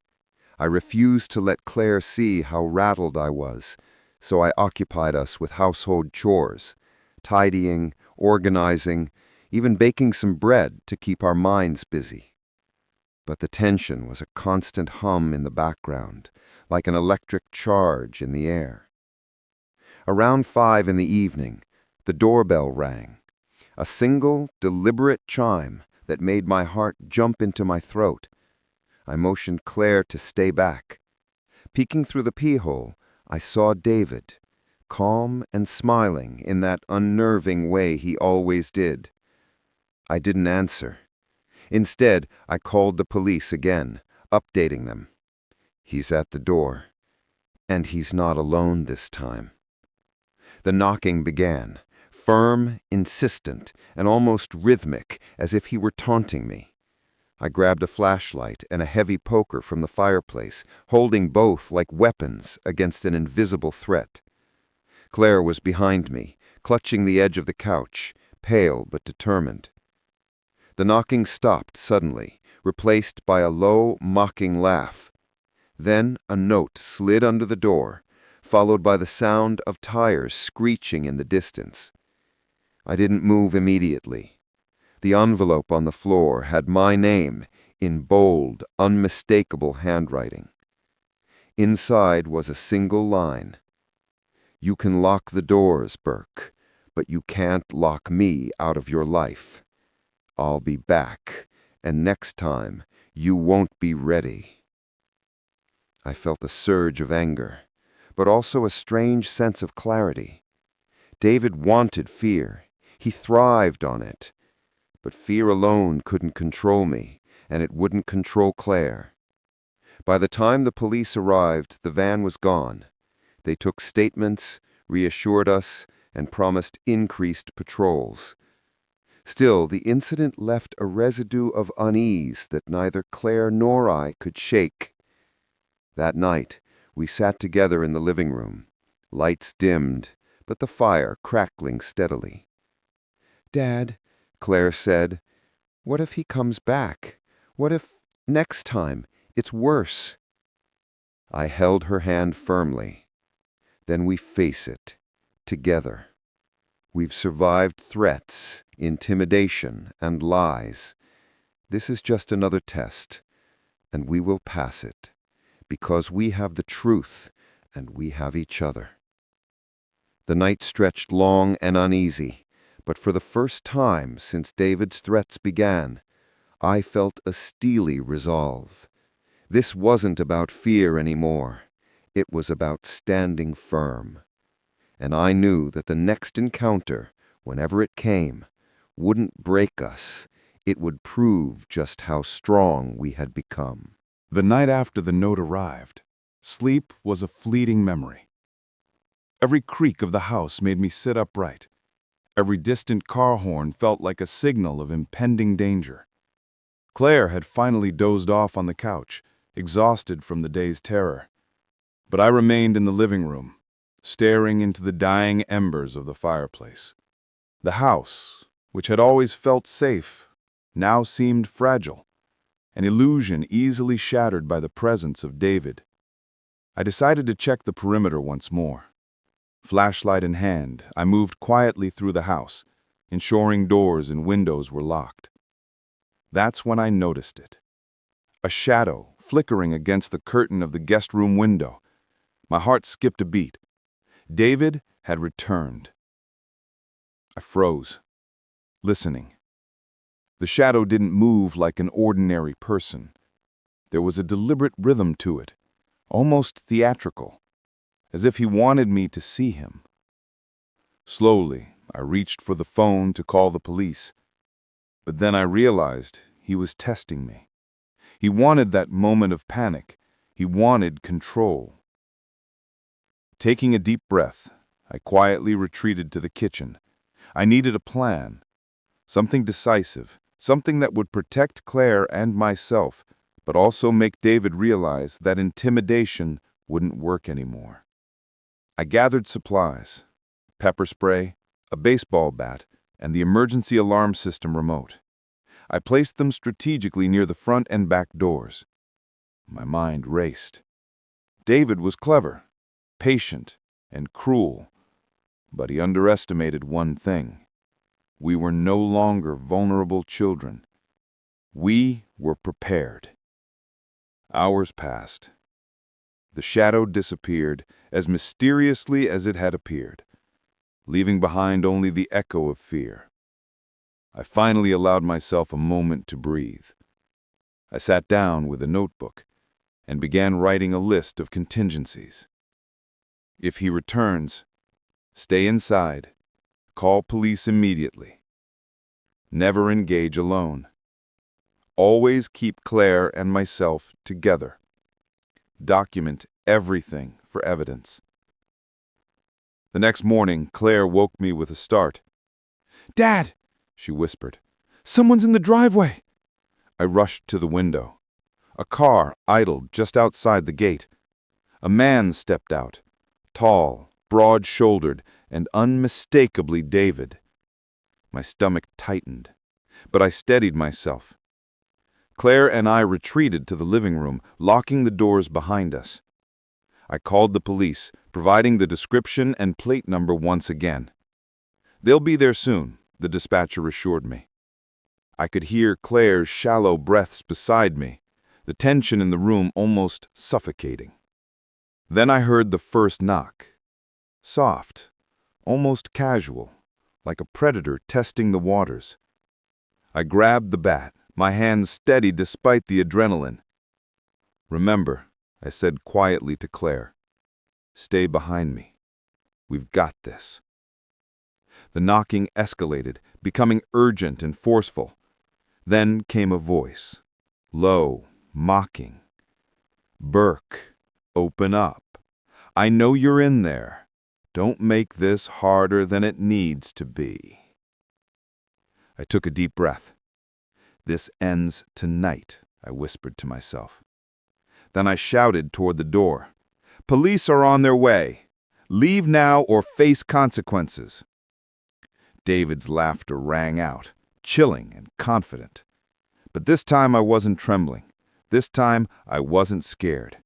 I refused to let Claire see how rattled I was, so I occupied us with household chores, tidying, organizing, even baking some bread to keep our minds busy. But the tension was a constant hum in the background, like an electric charge in the air. Around 5 in the evening, the doorbell rang, a single, deliberate chime that made my heart jump into my throat. I motioned Claire to stay back. Peeking through the peehole, I saw David, calm and smiling in that unnerving way he always did. I didn't answer. Instead, I called the police again, updating them. He's at the door, and he's not alone this time. The knocking began, firm, insistent, and almost rhythmic, as if he were taunting me. I grabbed a flashlight and a heavy poker from the fireplace, holding both like weapons against an invisible threat. Claire was behind me, clutching the edge of the couch, pale but determined. The knocking stopped suddenly, replaced by a low, mocking laugh. Then a note slid under the door, followed by the sound of tires screeching in the distance. I didn't move immediately. The envelope on the floor had my name in bold, unmistakable handwriting. Inside was a single line. "You can lock the doors, Burke, but you can't lock me out of your life. I'll be back, and next time you won't be ready." I felt a surge of anger, but also a strange sense of clarity. David wanted fear. He thrived on it. But fear alone couldn't control me, and it wouldn't control Claire. By the time the police arrived, the van was gone. They took statements, reassured us, and promised increased patrols. Still, the incident left a residue of unease that neither Claire nor I could shake. That night, we sat together in the living room, lights dimmed, but the fire crackling steadily. "Dad," Claire said, "what if he comes back? What if, next time, it's worse?" I held her hand firmly. "Then we face it, together. We've survived threats, intimidation, and lies. This is just another test, and we will pass it, because we have the truth, and we have each other." The night stretched long and uneasy, but for the first time since David's threats began, I felt a steely resolve. This wasn't about fear anymore. It was about standing firm. And I knew that the next encounter, whenever it came, wouldn't break us. It would prove just how strong we had become. The night after the note arrived, sleep was a fleeting memory. Every creak of the house made me sit upright. Every distant car horn felt like a signal of impending danger. Claire had finally dozed off on the couch, exhausted from the day's terror. But I remained in the living room, staring into the dying embers of the fireplace. The house, which had always felt safe, now seemed fragile, an illusion easily shattered by the presence of David. I decided to check the perimeter once more. Flashlight in hand, I moved quietly through the house, ensuring doors and windows were locked. That's when I noticed it. A shadow flickering against the curtain of the guest room window. My heart skipped a beat. David had returned. I froze, listening. The shadow didn't move like an ordinary person. There was a deliberate rhythm to it, almost theatrical, as if he wanted me to see him. Slowly, I reached for the phone to call the police, but then I realized he was testing me. He wanted that moment of panic. He wanted control. Taking a deep breath, I quietly retreated to the kitchen. I needed a plan, something decisive, something that would protect Claire and myself, but also make David realize that intimidation wouldn't work anymore. I gathered supplies, pepper spray, a baseball bat, and the emergency alarm system remote. I placed them strategically near the front and back doors. My mind raced. David was clever, patient, and cruel, but he underestimated one thing. We were no longer vulnerable children. We were prepared. Hours passed. The shadow disappeared as mysteriously as it had appeared, leaving behind only the echo of fear. I finally allowed myself a moment to breathe. I sat down with a notebook and began writing a list of contingencies. If he returns, stay inside, call police immediately. Never engage alone. Always keep Claire and myself together. Document everything for evidence. The next morning, Claire woke me with a start. "Dad," she whispered, "someone's in the driveway." I rushed to the window. A car idled just outside the gate. A man stepped out, tall, broad-shouldered, and unmistakably David. My stomach tightened, but I steadied myself. Claire and I retreated to the living room, locking the doors behind us. I called the police, providing the description and plate number once again. "They'll be there soon," the dispatcher assured me. I could hear Claire's shallow breaths beside me, the tension in the room almost suffocating. Then I heard the first knock. Soft, almost casual, like a predator testing the waters. I grabbed the bat, my hands steady despite the adrenaline. "Remember," I said quietly to Claire, "stay behind me. We've got this." The knocking escalated, becoming urgent and forceful. Then came a voice, low, mocking. "Burke, open up. I know you're in there. Don't make this harder than it needs to be." I took a deep breath. "This ends tonight," I whispered to myself. Then I shouted toward the door. "Police are on their way. Leave now or face consequences." David's laughter rang out, chilling and confident. But this time I wasn't trembling. This time I wasn't scared.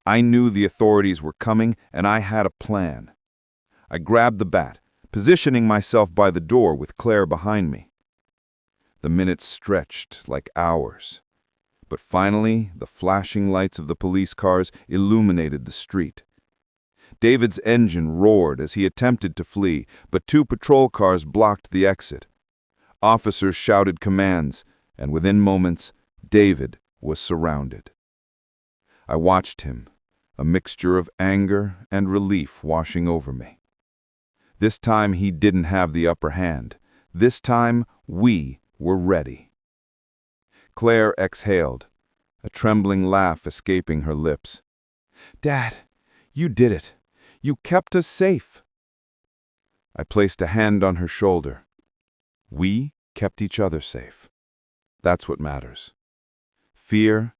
I knew the authorities were coming, and I had a plan. I grabbed the bat, positioning myself by the door with Claire behind me. The minutes stretched like hours. But finally, the flashing lights of the police cars illuminated the street. David's engine roared as he attempted to flee, but 2 patrol cars blocked the exit. Officers shouted commands, and within moments, David was surrounded. I watched him, a mixture of anger and relief washing over me. This time he didn't have the upper hand. This time we were ready. Claire exhaled, a trembling laugh escaping her lips. "Dad, you did it. You kept us safe." I placed a hand on her shoulder. We kept each other safe. That's what matters. Fear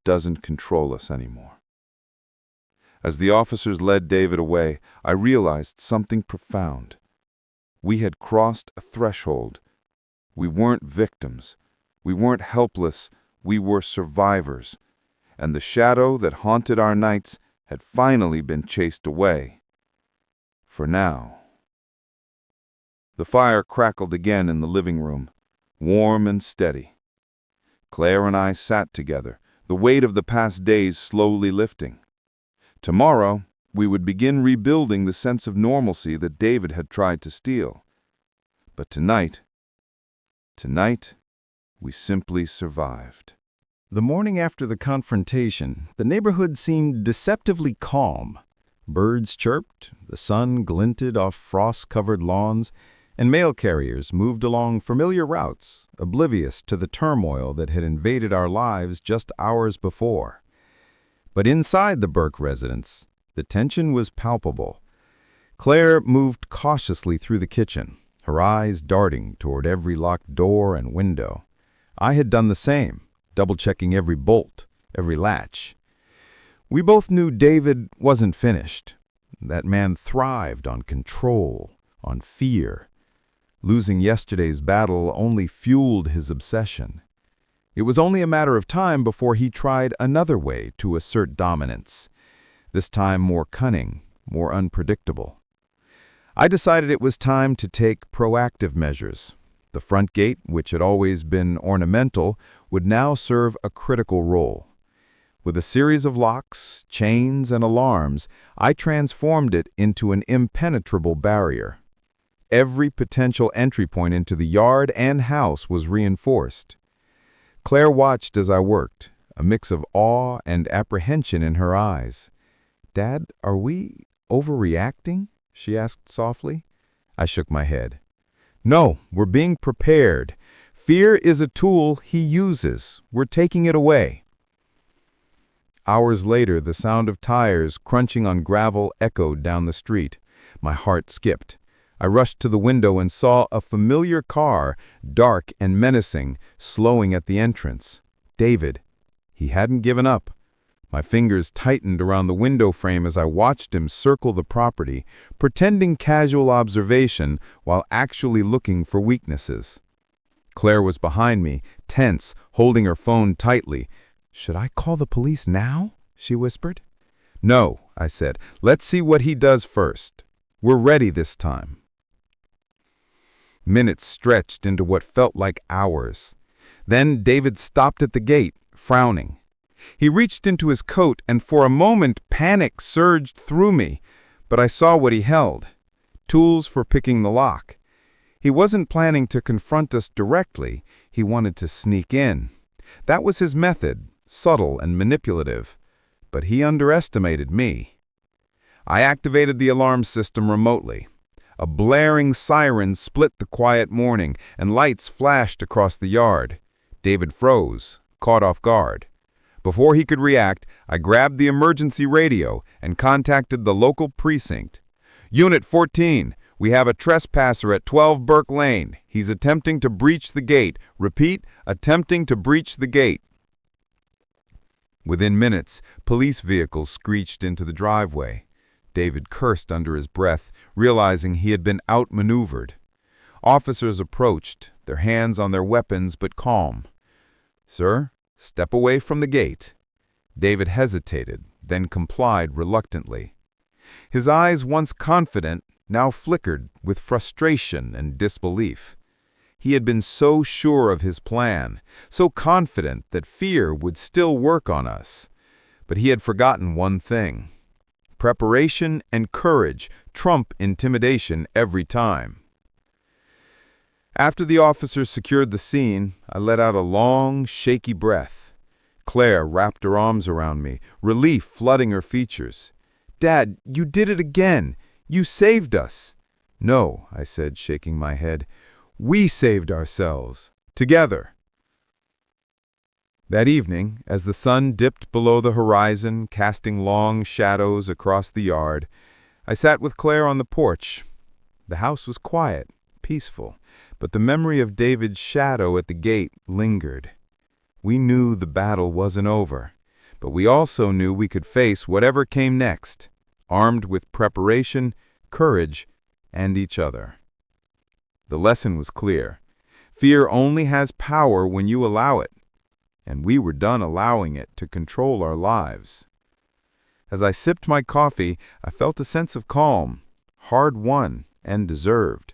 doesn't control us anymore. As the officers led David away, I realized something profound. We had crossed a threshold. We weren't victims. We weren't helpless. We were survivors. And the shadow that haunted our nights had finally been chased away. For now. The fire crackled again in the living room, warm and steady. Claire and I sat together, the weight of the past days slowly lifting. Tomorrow, we would begin rebuilding the sense of normalcy that David had tried to steal. But tonight, we simply survived. The morning after the confrontation, the neighborhood seemed deceptively calm. Birds chirped, the sun glinted off frost-covered lawns, and mail carriers moved along familiar routes, oblivious to the turmoil that had invaded our lives just hours before. But inside the Burke residence, the tension was palpable. Claire moved cautiously through the kitchen, her eyes darting toward every locked door and window. I had done the same, double-checking every bolt, every latch. We both knew David wasn't finished. That man thrived on control, on fear. Losing yesterday's battle only fueled his obsession. It was only a matter of time before he tried another way to assert dominance, this time more cunning, more unpredictable. I decided it was time to take proactive measures. The front gate, which had always been ornamental, would now serve a critical role. With a series of locks, chains, and alarms, I transformed it into an impenetrable barrier. Every potential entry point into the yard and house was reinforced. Claire watched as I worked, a mix of awe and apprehension in her eyes. "Dad, are we overreacting?" she asked softly. I shook my head. "No, we're being prepared. Fear is a tool he uses. We're taking it away." Hours later, the sound of tires crunching on gravel echoed down the street. My heart skipped. I rushed to the window and saw a familiar car, dark and menacing, slowing at the entrance. David. He hadn't given up. My fingers tightened around the window frame as I watched him circle the property, pretending casual observation while actually looking for weaknesses. Claire was behind me, tense, holding her phone tightly. "Should I call the police now?" she whispered. "No," I said. "Let's see what he does first. We're ready this time." Minutes stretched into what felt like hours. Then David stopped at the gate, frowning. He reached into his coat, and for a moment panic surged through me, but I saw what he held. Tools for picking the lock. He wasn't planning to confront us directly. He wanted to sneak in. That was his method, subtle and manipulative. But he underestimated me. I activated the alarm system remotely. A blaring siren split the quiet morning, and lights flashed across the yard. David froze, caught off guard. Before he could react, I grabbed the emergency radio and contacted the local precinct. "Unit 14, we have a trespasser at 12 Burke Lane. He's attempting to breach the gate. Repeat, attempting to breach the gate." Within minutes, police vehicles screeched into the driveway. David cursed under his breath, realizing he had been outmaneuvered. Officers approached, their hands on their weapons but calm. "Sir, step away from the gate." David hesitated, then complied reluctantly. His eyes, once confident, now flickered with frustration and disbelief. He had been so sure of his plan, so confident that fear would still work on us. But he had forgotten one thing. Preparation and courage trump intimidation every time. After the officers secured the scene, I let out a long, shaky breath. Claire wrapped her arms around me, relief flooding her features. "Dad, you did it again. You saved us." "No," I said, shaking my head. "We saved ourselves. Together." That evening, as the sun dipped below the horizon, casting long shadows across the yard, I sat with Claire on the porch. The house was quiet, peaceful, but the memory of David's shadow at the gate lingered. We knew the battle wasn't over, but we also knew we could face whatever came next, armed with preparation, courage, and each other. The lesson was clear. Fear only has power when you allow it, and we were done allowing it to control our lives. As I sipped my coffee, I felt a sense of calm, hard-won and deserved.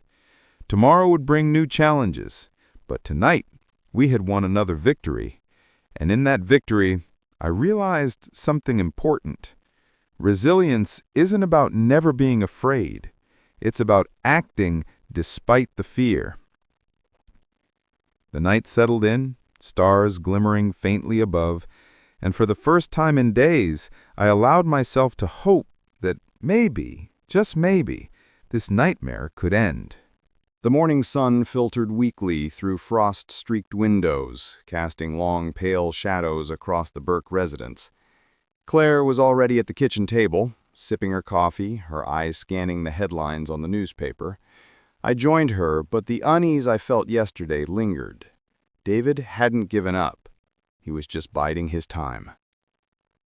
Tomorrow would bring new challenges, but tonight we had won another victory, and in that victory, I realized something important. Resilience isn't about never being afraid. It's about acting despite the fear. The night settled in, stars glimmering faintly above, and for the first time in days, I allowed myself to hope that maybe, just maybe, this nightmare could end. The morning sun filtered weakly through frost-streaked windows, casting long, pale shadows across the Burke residence. Claire was already at the kitchen table, sipping her coffee, her eyes scanning the headlines on the newspaper. I joined her, but the unease I felt yesterday lingered. David hadn't given up. He was just biding his time.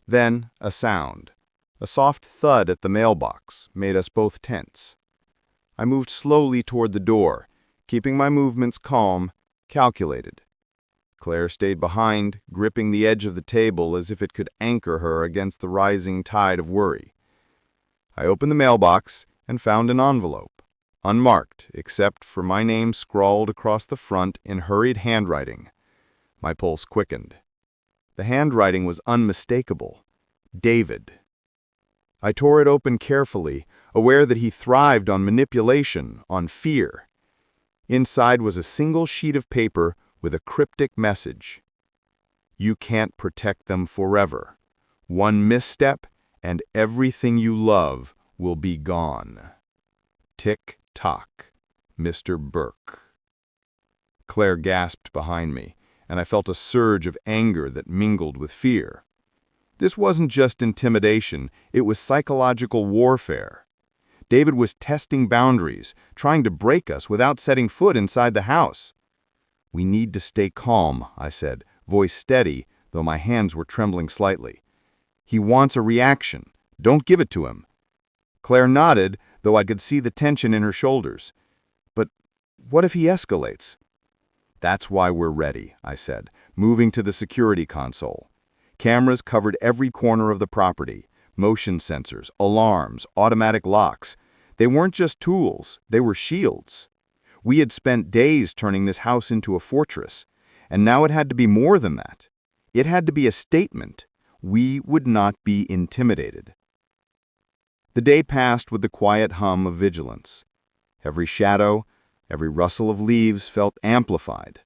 Then, a sound. A soft thud at the mailbox made us both tense. I moved slowly toward the door, keeping my movements calm, calculated. Claire stayed behind, gripping the edge of the table as if it could anchor her against the rising tide of worry. I opened the mailbox and found an envelope, unmarked except for my name scrawled across the front in hurried handwriting. My pulse quickened. The handwriting was unmistakable. David. I tore it open carefully, aware that he thrived on manipulation, on fear. Inside was a single sheet of paper with a cryptic message. You can't protect them forever. One misstep, and everything you love will be gone. Tick-tock, Mr. Burke. Claire gasped behind me, and I felt a surge of anger that mingled with fear. This wasn't just intimidation, it was psychological warfare. David was testing boundaries, trying to break us without setting foot inside the house. We need to stay calm, I said, voice steady, though my hands were trembling slightly. He wants a reaction. Don't give it to him. Claire nodded, though I could see the tension in her shoulders. But what if he escalates? That's why we're ready, I said, moving to the security console. Cameras covered every corner of the property. Motion sensors, alarms, automatic locks. They weren't just tools, they were shields. We had spent days turning this house into a fortress, and now it had to be more than that. It had to be a statement. We would not be intimidated. The day passed with the quiet hum of vigilance. Every shadow, every rustle of leaves felt amplified.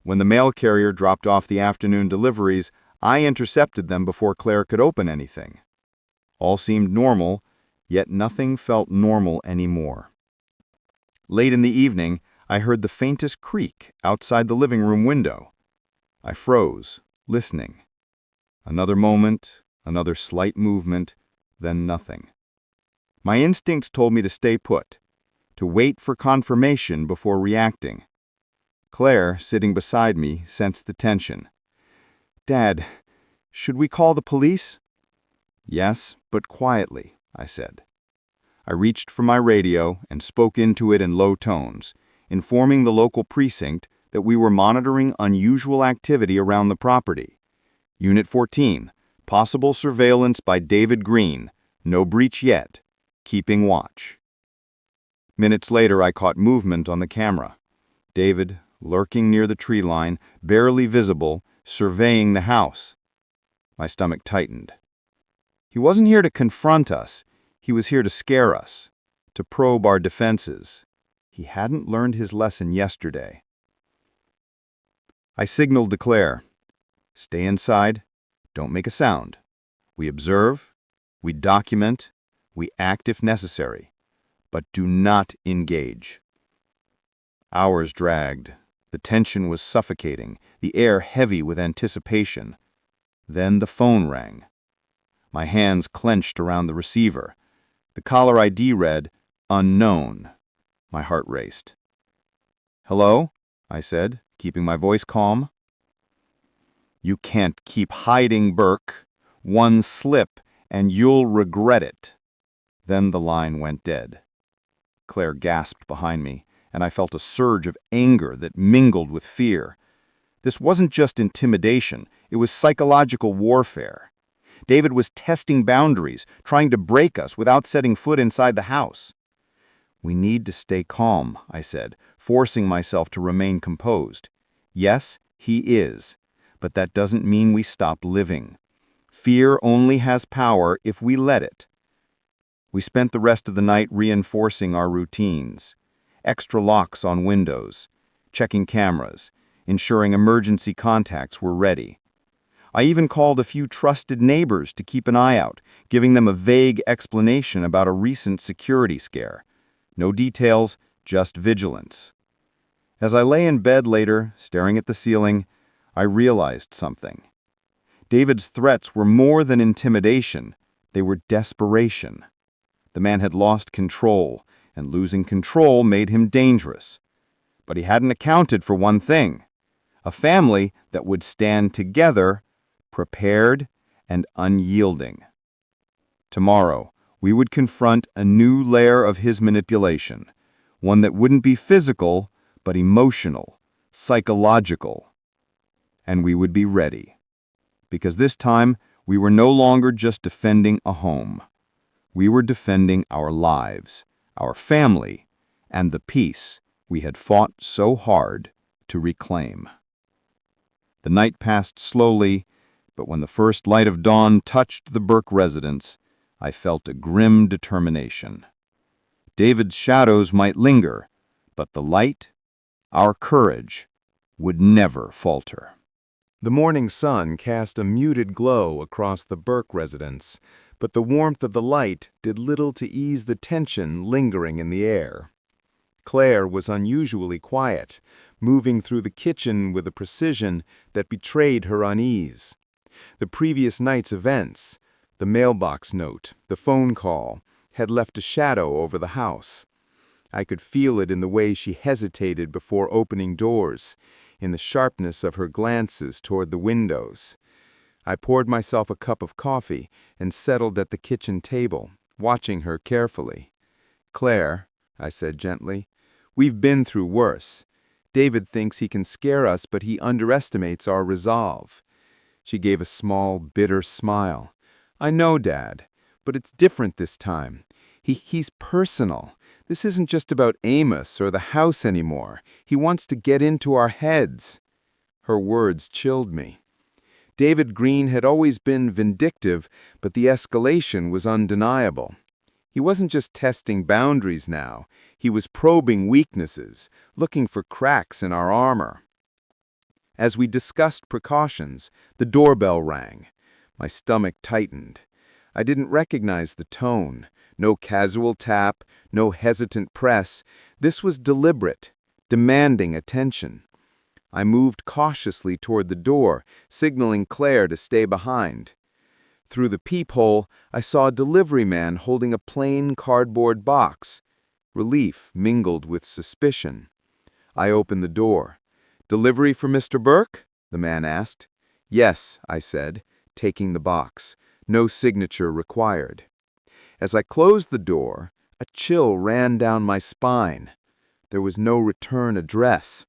When the mail carrier dropped off the afternoon deliveries, I intercepted them before Claire could open anything. All seemed normal, yet nothing felt normal anymore. Late in the evening, I heard the faintest creak outside the living room window. I froze, listening. Another moment, another slight movement, then nothing. My instincts told me to stay put, to wait for confirmation before reacting. Claire, sitting beside me, sensed the tension. "Dad, should we call the police?" "Yes, but quietly," I said. I reached for my radio and spoke into it in low tones, informing the local precinct that we were monitoring unusual activity around the property. Unit 14, possible surveillance by David Green, no breach yet, keeping watch. Minutes later, I caught movement on the camera. David, lurking near the tree line, barely visible, surveying the house. My stomach tightened. He wasn't here to confront us. He was here to scare us, to probe our defenses. He hadn't learned his lesson yesterday. I signaled to Claire. "Stay inside. Don't make a sound. We observe. We document. We act if necessary. But do not engage." Hours dragged. The tension was suffocating, the air heavy with anticipation. Then the phone rang. My hands clenched around the receiver. The caller ID read, "Unknown." My heart raced. "Hello?" I said, keeping my voice calm. "You can't keep hiding, Burke. One slip, and you'll regret it." Then the line went dead. Claire gasped behind me, and I felt a surge of anger that mingled with fear. This wasn't just intimidation, it was psychological warfare. David was testing boundaries, trying to break us without setting foot inside the house. "We need to stay calm," I said, forcing myself to remain composed. "Yes, he is, but that doesn't mean we stop living. Fear only has power if we let it." We spent the rest of the night reinforcing our routines. Extra locks on windows, checking cameras, ensuring emergency contacts were ready. I even called a few trusted neighbors to keep an eye out, giving them a vague explanation about a recent security scare. No details, just vigilance. As I lay in bed later, staring at the ceiling, I realized something. David's threats were more than intimidation, they were desperation. The man had lost control, and losing control made him dangerous. But he hadn't accounted for one thing: a family that would stand together, prepared and unyielding. Tomorrow, we would confront a new layer of his manipulation, one that wouldn't be physical, but emotional, psychological. And we would be ready. Because this time, we were no longer just defending a home. We were defending our lives, our family, and the peace we had fought so hard to reclaim. The night passed slowly, but when the first light of dawn touched the Burke residence, I felt a grim determination. David's shadows might linger, but the light, our courage, would never falter. The morning sun cast a muted glow across the Burke residence, but the warmth of the light did little to ease the tension lingering in the air. Claire was unusually quiet, moving through the kitchen with a precision that betrayed her unease. The previous night's events, the mailbox note, the phone call, had left a shadow over the house. I could feel it in the way she hesitated before opening doors, in the sharpness of her glances toward the windows. I poured myself a cup of coffee and settled at the kitchen table, watching her carefully. "Claire," I said gently, "we've been through worse. David thinks he can scare us, but he underestimates our resolve." She gave a small, bitter smile. "I know, Dad, but it's different this time. He's personal. This isn't just about Amos or the house anymore. He wants to get into our heads." Her words chilled me. David Green had always been vindictive, but the escalation was undeniable. He wasn't just testing boundaries now. He was probing weaknesses, looking for cracks in our armor. As we discussed precautions, the doorbell rang. My stomach tightened. I didn't recognize the tone. No casual tap, no hesitant press. This was deliberate, demanding attention. I moved cautiously toward the door, signaling Claire to stay behind. Through the peephole, I saw a delivery man holding a plain cardboard box. Relief mingled with suspicion. I opened the door. "Delivery for Mr. Burke?" the man asked. "Yes," I said, taking the box. No signature required. As I closed the door, a chill ran down my spine. There was no return address.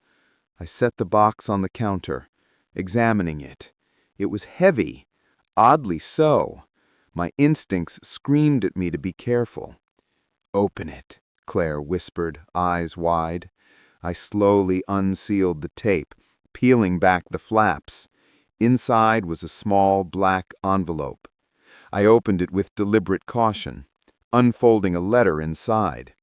I set the box on the counter, examining it. It was heavy, oddly so. My instincts screamed at me to be careful. "Open it," Claire whispered, eyes wide. I slowly unsealed the tape, peeling back the flaps. Inside was a small black envelope. I opened it with deliberate caution, unfolding a letter inside.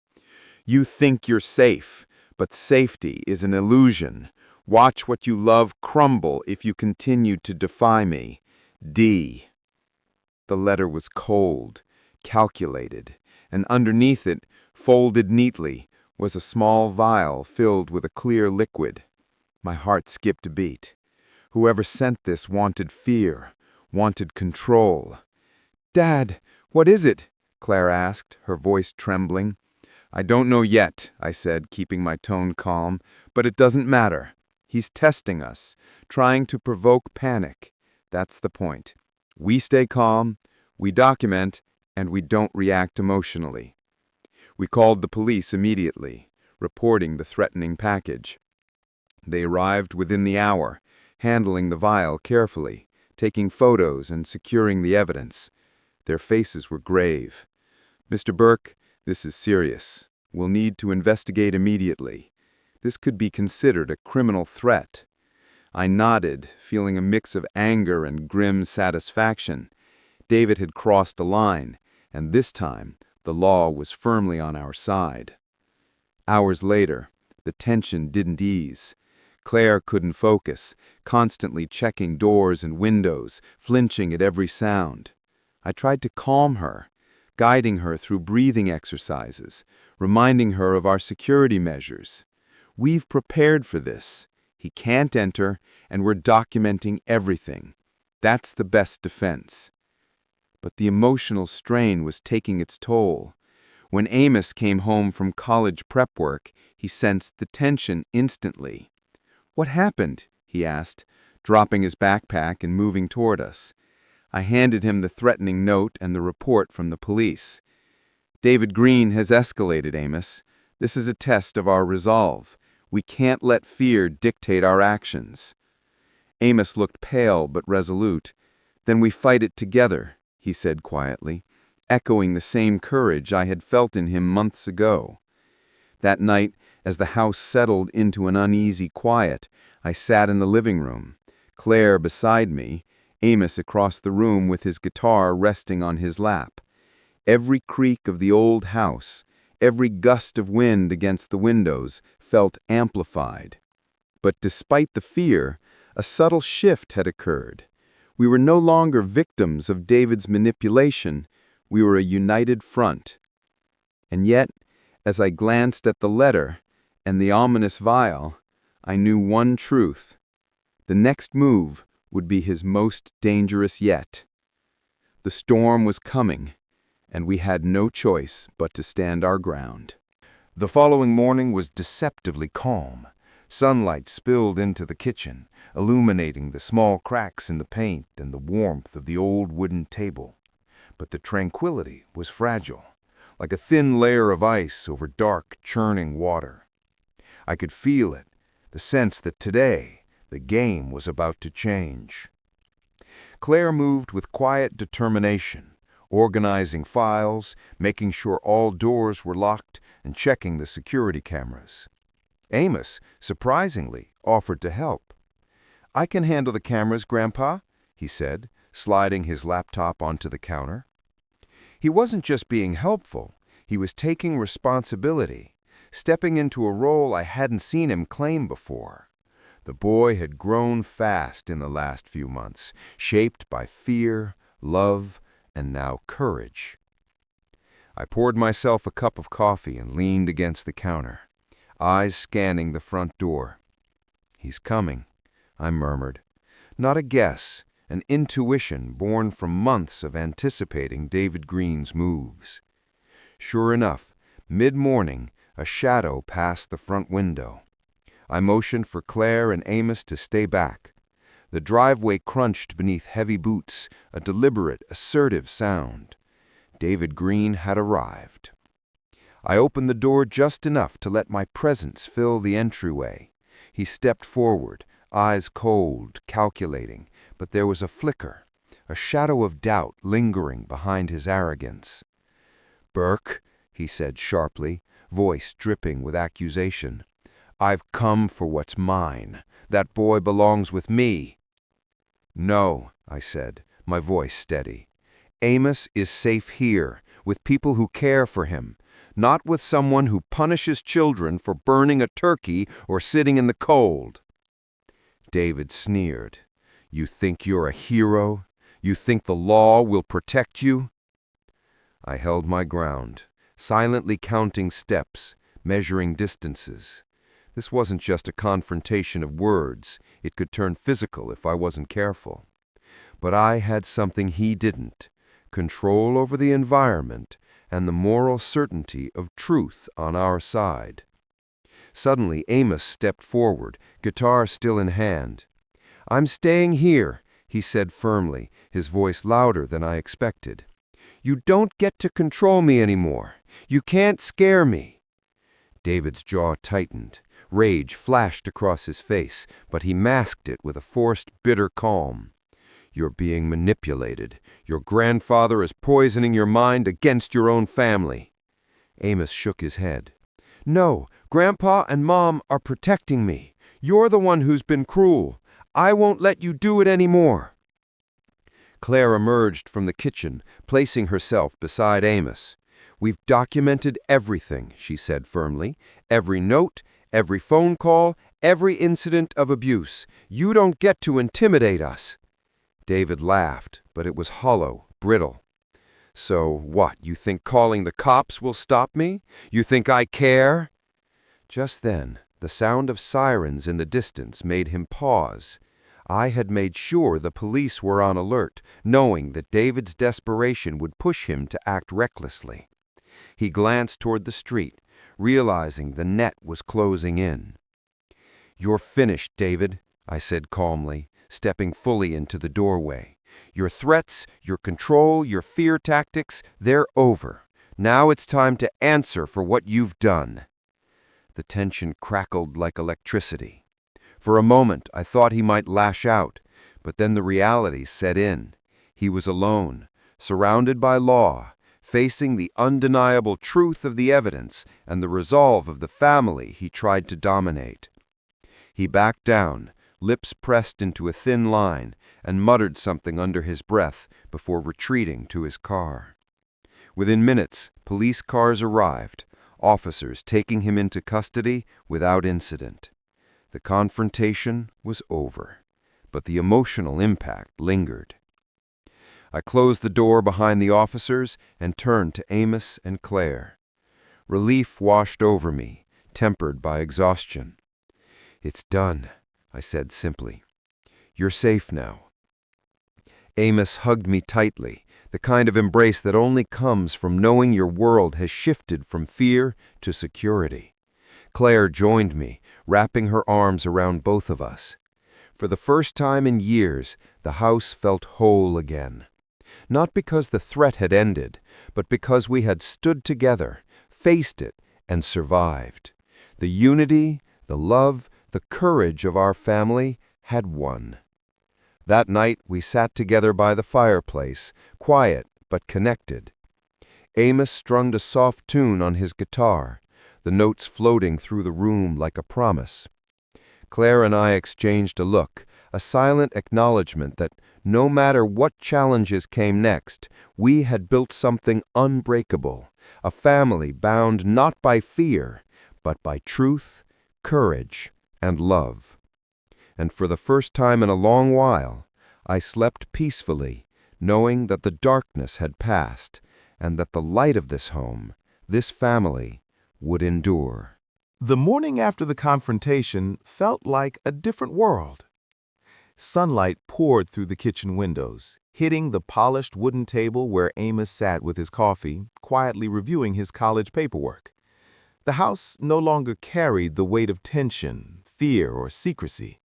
"You think you're safe, but safety is an illusion. Watch what you love crumble if you continue to defy me. D." The letter was cold, calculated, and underneath it, folded neatly, was a small vial filled with a clear liquid. My heart skipped a beat. Whoever sent this wanted fear, wanted control. "Dad, what is it?" Claire asked, her voice trembling. "I don't know yet," I said, keeping my tone calm, "but it doesn't matter. He's testing us, trying to provoke panic. That's the point. We stay calm, we document, and we don't react emotionally." We called the police immediately, reporting the threatening package. They arrived within the hour, handling the vial carefully, taking photos and securing the evidence. Their faces were grave. "Mr. Burke, this is serious. We'll need to investigate immediately. This could be considered a criminal threat." I nodded, feeling a mix of anger and grim satisfaction. David had crossed a line, and this time the law was firmly on our side. Hours later, the tension didn't ease. Claire couldn't focus, constantly checking doors and windows, flinching at every sound. I tried to calm her, guiding her through breathing exercises, reminding her of our security measures. "We've prepared for this. He can't enter, and we're documenting everything. That's the best defense." But the emotional strain was taking its toll. When Amos came home from college prep work, he sensed the tension instantly. "What happened?" he asked, dropping his backpack and moving toward us. I handed him the threatening note and the report from the police. "David Green has escalated, Amos. This is a test of our resolve. We can't let fear dictate our actions." Amos looked pale but resolute. "Then we fight it together," he said quietly, echoing the same courage I had felt in him months ago. That night, as the house settled into an uneasy quiet, I sat in the living room, Claire beside me, Amos across the room with his guitar resting on his lap. Every creak of the old house, every gust of wind against the windows felt amplified. But despite the fear, a subtle shift had occurred. We were no longer victims of David's manipulation. We were a united front. And yet, as I glanced at the letter and the ominous vial, I knew one truth. The next move would be his most dangerous yet. The storm was coming, and we had no choice but to stand our ground. The following morning was deceptively calm. Sunlight spilled into the kitchen, illuminating the small cracks in the paint and the warmth of the old wooden table. But the tranquility was fragile, like a thin layer of ice over dark, churning water. I could feel it, the sense that today the game was about to change. Claire moved with quiet determination, organizing files, making sure all doors were locked, and checking the security cameras. Amos, surprisingly, offered to help. "I can handle the cameras, Grandpa," he said, sliding his laptop onto the counter. He wasn't just being helpful, he was taking responsibility, stepping into a role I hadn't seen him claim before. The boy had grown fast in the last few months, shaped by fear, love, and now courage. I poured myself a cup of coffee and leaned against the counter, eyes scanning the front door. "He's coming," I murmured. Not a guess, an intuition born from months of anticipating David Green's moves. Sure enough, mid-morning, a shadow passed the front window. I motioned for Claire and Amos to stay back. The driveway crunched beneath heavy boots, a deliberate, assertive sound. David Green had arrived. I opened the door just enough to let my presence fill the entryway. He stepped forward, eyes cold, calculating, but there was a flicker, a shadow of doubt lingering behind his arrogance. "Burke," he said sharply, voice dripping with accusation, "I've come for what's mine. That boy belongs with me." "No," I said, my voice steady. "Amos is safe here, with people who care for him, not with someone who punishes children for burning a turkey or sitting in the cold." David sneered. "You think you're a hero? You think the law will protect you?" I held my ground, silently counting steps, measuring distances. This wasn't just a confrontation of words. It could turn physical if I wasn't careful. But I had something he didn't: control over the environment and the moral certainty of truth on our side. Suddenly, Amos stepped forward, guitar still in hand. "I'm staying here," he said firmly, his voice louder than I expected. "You don't get to control me anymore. You can't scare me." David's jaw tightened. Rage flashed across his face, but he masked it with a forced, bitter calm. "You're being manipulated. Your grandfather is poisoning your mind against your own family." Amos shook his head. "No, Grandpa and Mom are protecting me. You're the one who's been cruel. I won't let you do it anymore." Claire emerged from the kitchen, placing herself beside Amos. "We've documented everything," she said firmly. "Every note, every phone call, every incident of abuse. You don't get to intimidate us." David laughed, but it was hollow, brittle. "So what, you think calling the cops will stop me? You think I care?" Just then, the sound of sirens in the distance made him pause. I had made sure the police were on alert, knowing that David's desperation would push him to act recklessly. He glanced toward the street, realizing the net was closing in. "You're finished, David," I said calmly, stepping fully into the doorway. "Your threats, your control, your fear tactics, they're over. Now it's time to answer for what you've done." The tension crackled like electricity. For a moment, I thought he might lash out, but then the reality set in. He was alone, surrounded by law, facing the undeniable truth of the evidence and the resolve of the family he tried to dominate. He backed down, lips pressed into a thin line, and muttered something under his breath before retreating to his car. Within minutes, police cars arrived, officers taking him into custody without incident. The confrontation was over, but the emotional impact lingered. I closed the door behind the officers and turned to Amos and Claire. Relief washed over me, tempered by exhaustion. "It's done," I said simply. "You're safe now." Amos hugged me tightly, the kind of embrace that only comes from knowing your world has shifted from fear to security. Claire joined me, wrapping her arms around both of us. For the first time in years, the house felt whole again. Not because the threat had ended, but because we had stood together, faced it, and survived. The unity, the love, the courage of our family had won. That night we sat together by the fireplace, quiet but connected. Amos strummed a soft tune on his guitar, the notes floating through the room like a promise. Claire and I exchanged a look, a silent acknowledgement that no matter what challenges came next, we had built something unbreakable, a family bound not by fear, but by truth, courage, and love. And for the first time in a long while, I slept peacefully, knowing that the darkness had passed, and that the light of this home, this family, would endure. The morning after the confrontation felt like a different world. Sunlight poured through the kitchen windows, hitting the polished wooden table where Amos sat with his coffee, quietly reviewing his college paperwork. The house no longer carried the weight of tension, fear, or secrecy.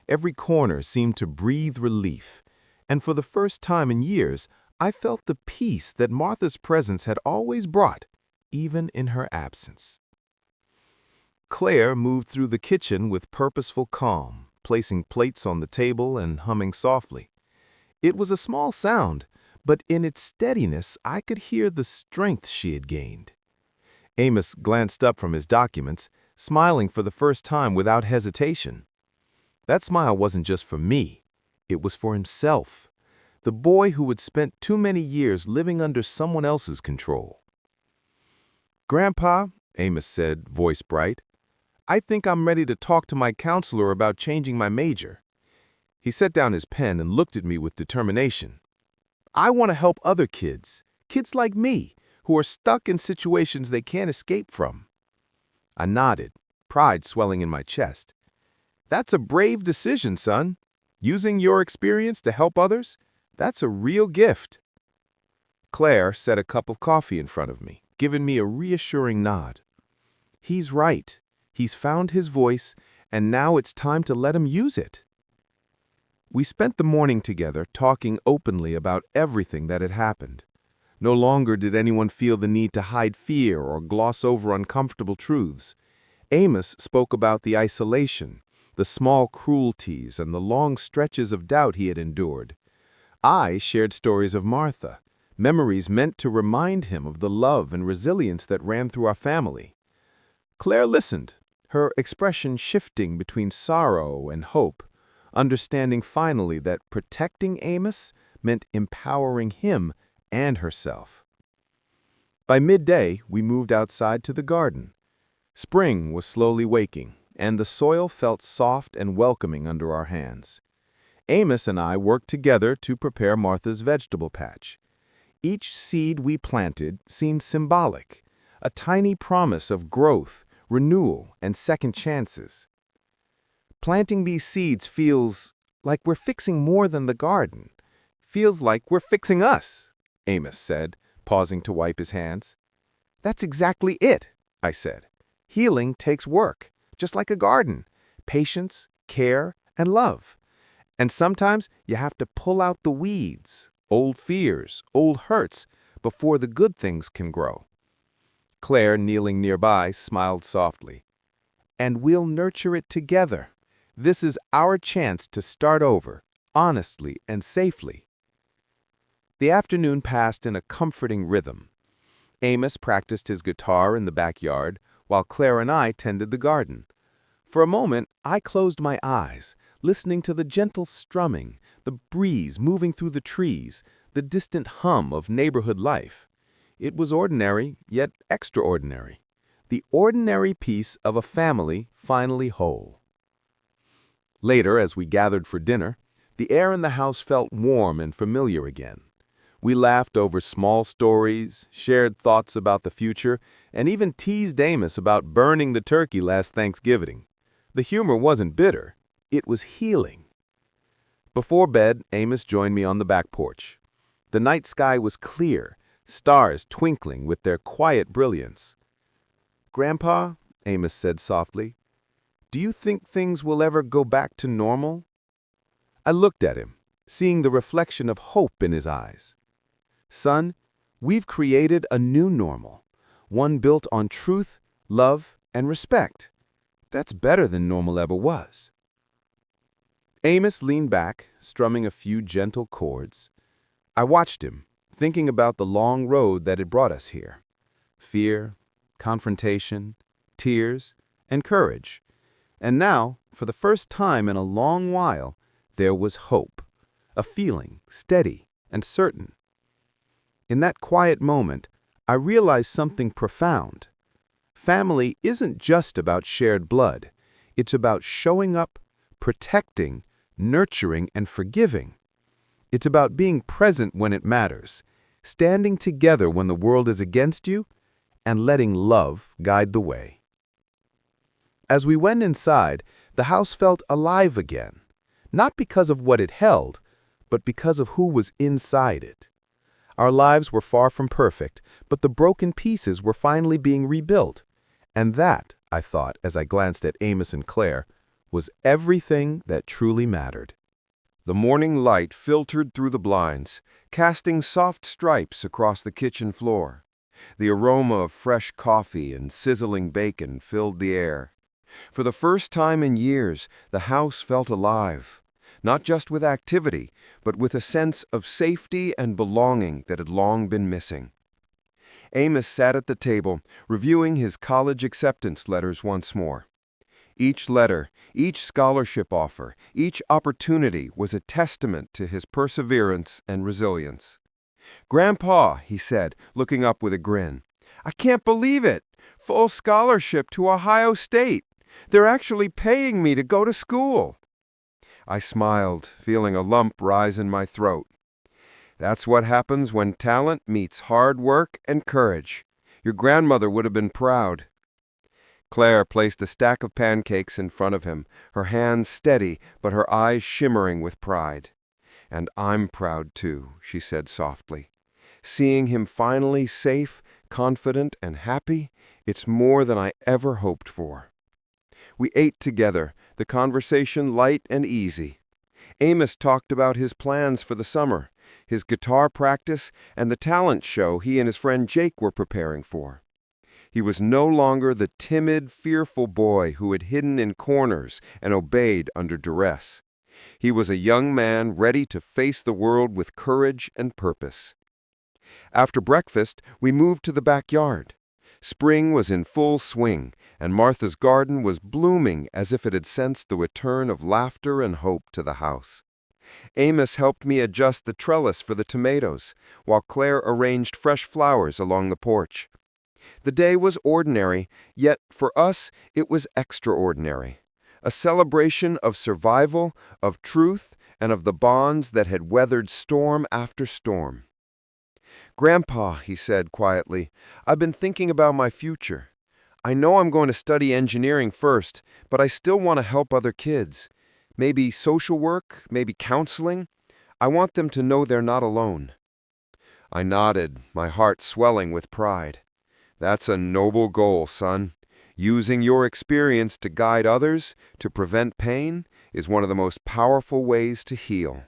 Every corner seemed to breathe relief, and for the first time in years, I felt the peace that Martha's presence had always brought, even in her absence. Claire moved through the kitchen with purposeful calm, placing plates on the table and humming softly. It was a small sound, but in its steadiness I could hear the strength she had gained. Amos glanced up from his documents, smiling for the first time without hesitation. That smile wasn't just for me, it was for himself, the boy who had spent too many years living under someone else's control. "Grandpa," Amos said, voice bright, "I think I'm ready to talk to my counselor about changing my major." He set down his pen and looked at me with determination. "I want to help other kids like me, who are stuck in situations they can't escape from." I nodded, pride swelling in my chest. "That's a brave decision, son. Using your experience to help others, that's a real gift." Claire set a cup of coffee in front of me, giving me a reassuring nod. "He's right. He's found his voice, and now it's time to let him use it." We spent the morning together talking openly about everything that had happened. No longer did anyone feel the need to hide fear or gloss over uncomfortable truths. Amos spoke about the isolation, the small cruelties, and the long stretches of doubt he had endured. I shared stories of Martha, memories meant to remind him of the love and resilience that ran through our family. Claire listened, her expression shifting between sorrow and hope, understanding finally that protecting Amos meant empowering him and herself. By midday, we moved outside to the garden. Spring was slowly waking, and the soil felt soft and welcoming under our hands. Amos and I worked together to prepare Martha's vegetable patch. Each seed we planted seemed symbolic, a tiny promise of growth, renewal, and second chances. Planting these seeds feels like we're fixing more than the garden. Feels like we're fixing us, Amos said, pausing to wipe his hands. "That's exactly it," I said. "Healing takes work, just like a garden. Patience, care, and love. And sometimes you have to pull out the weeds, old fears, old hurts, before the good things can grow." Claire, kneeling nearby, smiled softly. "And we'll nurture it together. This is our chance to start over, honestly and safely." The afternoon passed in a comforting rhythm. Amos practiced his guitar in the backyard, while Claire and I tended the garden. For a moment, I closed my eyes, listening to the gentle strumming, the breeze moving through the trees, the distant hum of neighborhood life. It was ordinary, yet extraordinary. The ordinary peace of a family finally whole. Later, as we gathered for dinner, the air in the house felt warm and familiar again. We laughed over small stories, shared thoughts about the future, and even teased Amos about burning the turkey last Thanksgiving. The humor wasn't bitter, it was healing. Before bed, Amos joined me on the back porch. The night sky was clear, stars twinkling with their quiet brilliance. "Grandpa," Amos said softly, "do you think things will ever go back to normal?" I looked at him, seeing the reflection of hope in his eyes. "Son, we've created a new normal, one built on truth, love, and respect. That's better than normal ever was." Amos leaned back, strumming a few gentle chords. I watched him, thinking about the long road that had brought us here. Fear, confrontation, tears, and courage. And now, for the first time in a long while, there was hope, a feeling steady and certain. In that quiet moment, I realized something profound. Family isn't just about shared blood. It's about showing up, protecting, nurturing, and forgiving. It's about being present when it matters, standing together when the world is against you, and letting love guide the way. As we went inside, the house felt alive again, not because of what it held, but because of who was inside it. Our lives were far from perfect, but the broken pieces were finally being rebuilt. And that, I thought as I glanced at Amos and Claire, was everything that truly mattered. The morning light filtered through the blinds, casting soft stripes across the kitchen floor. The aroma of fresh coffee and sizzling bacon filled the air. For the first time in years, the house felt alive, not just with activity, but with a sense of safety and belonging that had long been missing. Amos sat at the table, reviewing his college acceptance letters once more. Each letter, each scholarship offer, each opportunity was a testament to his perseverance and resilience. "Grandpa," he said, looking up with a grin, "I can't believe it! Full scholarship to Ohio State! They're actually paying me to go to school!" I smiled, feeling a lump rise in my throat. That's what happens when talent meets hard work and courage. Your grandmother would have been proud. Claire placed a stack of pancakes in front of him, her hands steady but her eyes shimmering with pride. "And I'm proud too," she said softly. "Seeing him finally safe, confident, and happy, it's more than I ever hoped for." We ate together, the conversation light and easy. Amos talked about his plans for the summer, his guitar practice, and the talent show he and his friend Jake were preparing for. He was no longer the timid, fearful boy who had hidden in corners and obeyed under duress. He was a young man ready to face the world with courage and purpose. After breakfast, we moved to the backyard. Spring was in full swing, and Martha's garden was blooming as if it had sensed the return of laughter and hope to the house. Amos helped me adjust the trellis for the tomatoes, while Claire arranged fresh flowers along the porch. The day was ordinary, yet for us it was extraordinary. A celebration of survival, of truth, and of the bonds that had weathered storm after storm. "Grandpa," he said quietly, "I've been thinking about my future. I know I'm going to study engineering first, but I still want to help other kids. Maybe social work, maybe counseling. I want them to know they're not alone." I nodded, my heart swelling with pride. "That's a noble goal, son. Using your experience to guide others, to prevent pain, is one of the most powerful ways to heal.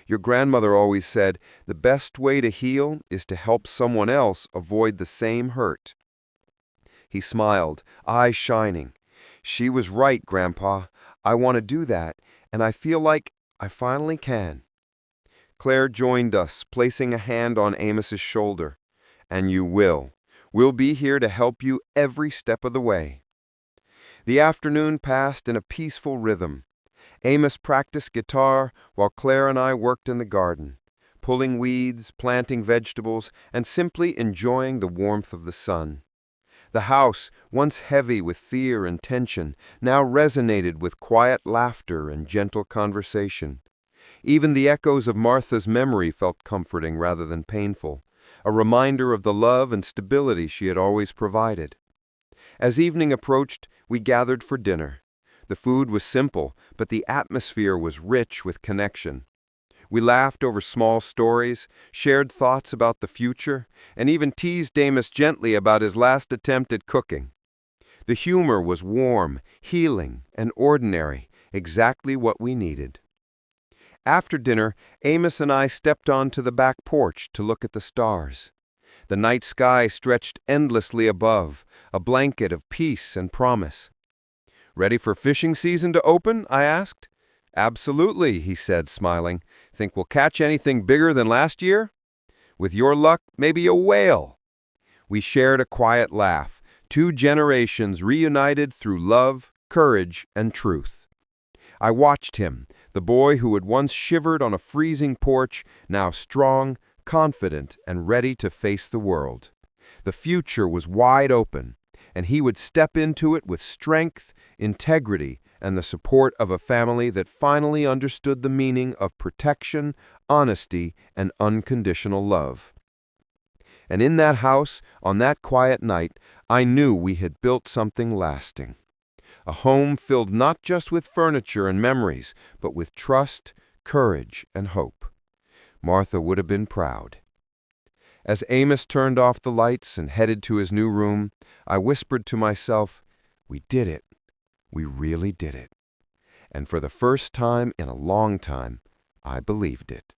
Your grandmother always said, the best way to heal is to help someone else avoid the same hurt." He smiled, eyes shining. "She was right, Grandpa. I want to do that, and I feel like I finally can." Claire joined us, placing a hand on Amos's shoulder. "And you will. We'll be here to help you every step of the way." The afternoon passed in a peaceful rhythm. Amos practiced guitar while Claire and I worked in the garden, pulling weeds, planting vegetables, and simply enjoying the warmth of the sun. The house, once heavy with fear and tension, now resonated with quiet laughter and gentle conversation. Even the echoes of Martha's memory felt comforting rather than painful, a reminder of the love and stability she had always provided. As evening approached, we gathered for dinner. The food was simple, but the atmosphere was rich with connection. We laughed over small stories, shared thoughts about the future, and even teased Amos gently about his last attempt at cooking. The humor was warm, healing, and ordinary, exactly what we needed. After dinner, Amos and I stepped onto the back porch to look at the stars. The night sky stretched endlessly above, a blanket of peace and promise. "Ready for fishing season to open?" I asked. "Absolutely," he said, smiling. "Think we'll catch anything bigger than last year?" "With your luck, maybe a whale." We shared a quiet laugh, 2 generations reunited through love, courage, and truth. I watched him, the boy who had once shivered on a freezing porch, now strong, confident, and ready to face the world. The future was wide open, and he would step into it with strength, integrity, and the support of a family that finally understood the meaning of protection, honesty, and unconditional love. And in that house, on that quiet night, I knew we had built something lasting. A home filled not just with furniture and memories, but with trust, courage, and hope. Martha would have been proud. As Amos turned off the lights and headed to his new room, I whispered to myself, "We did it. We really did it." And for the first time in a long time, I believed it.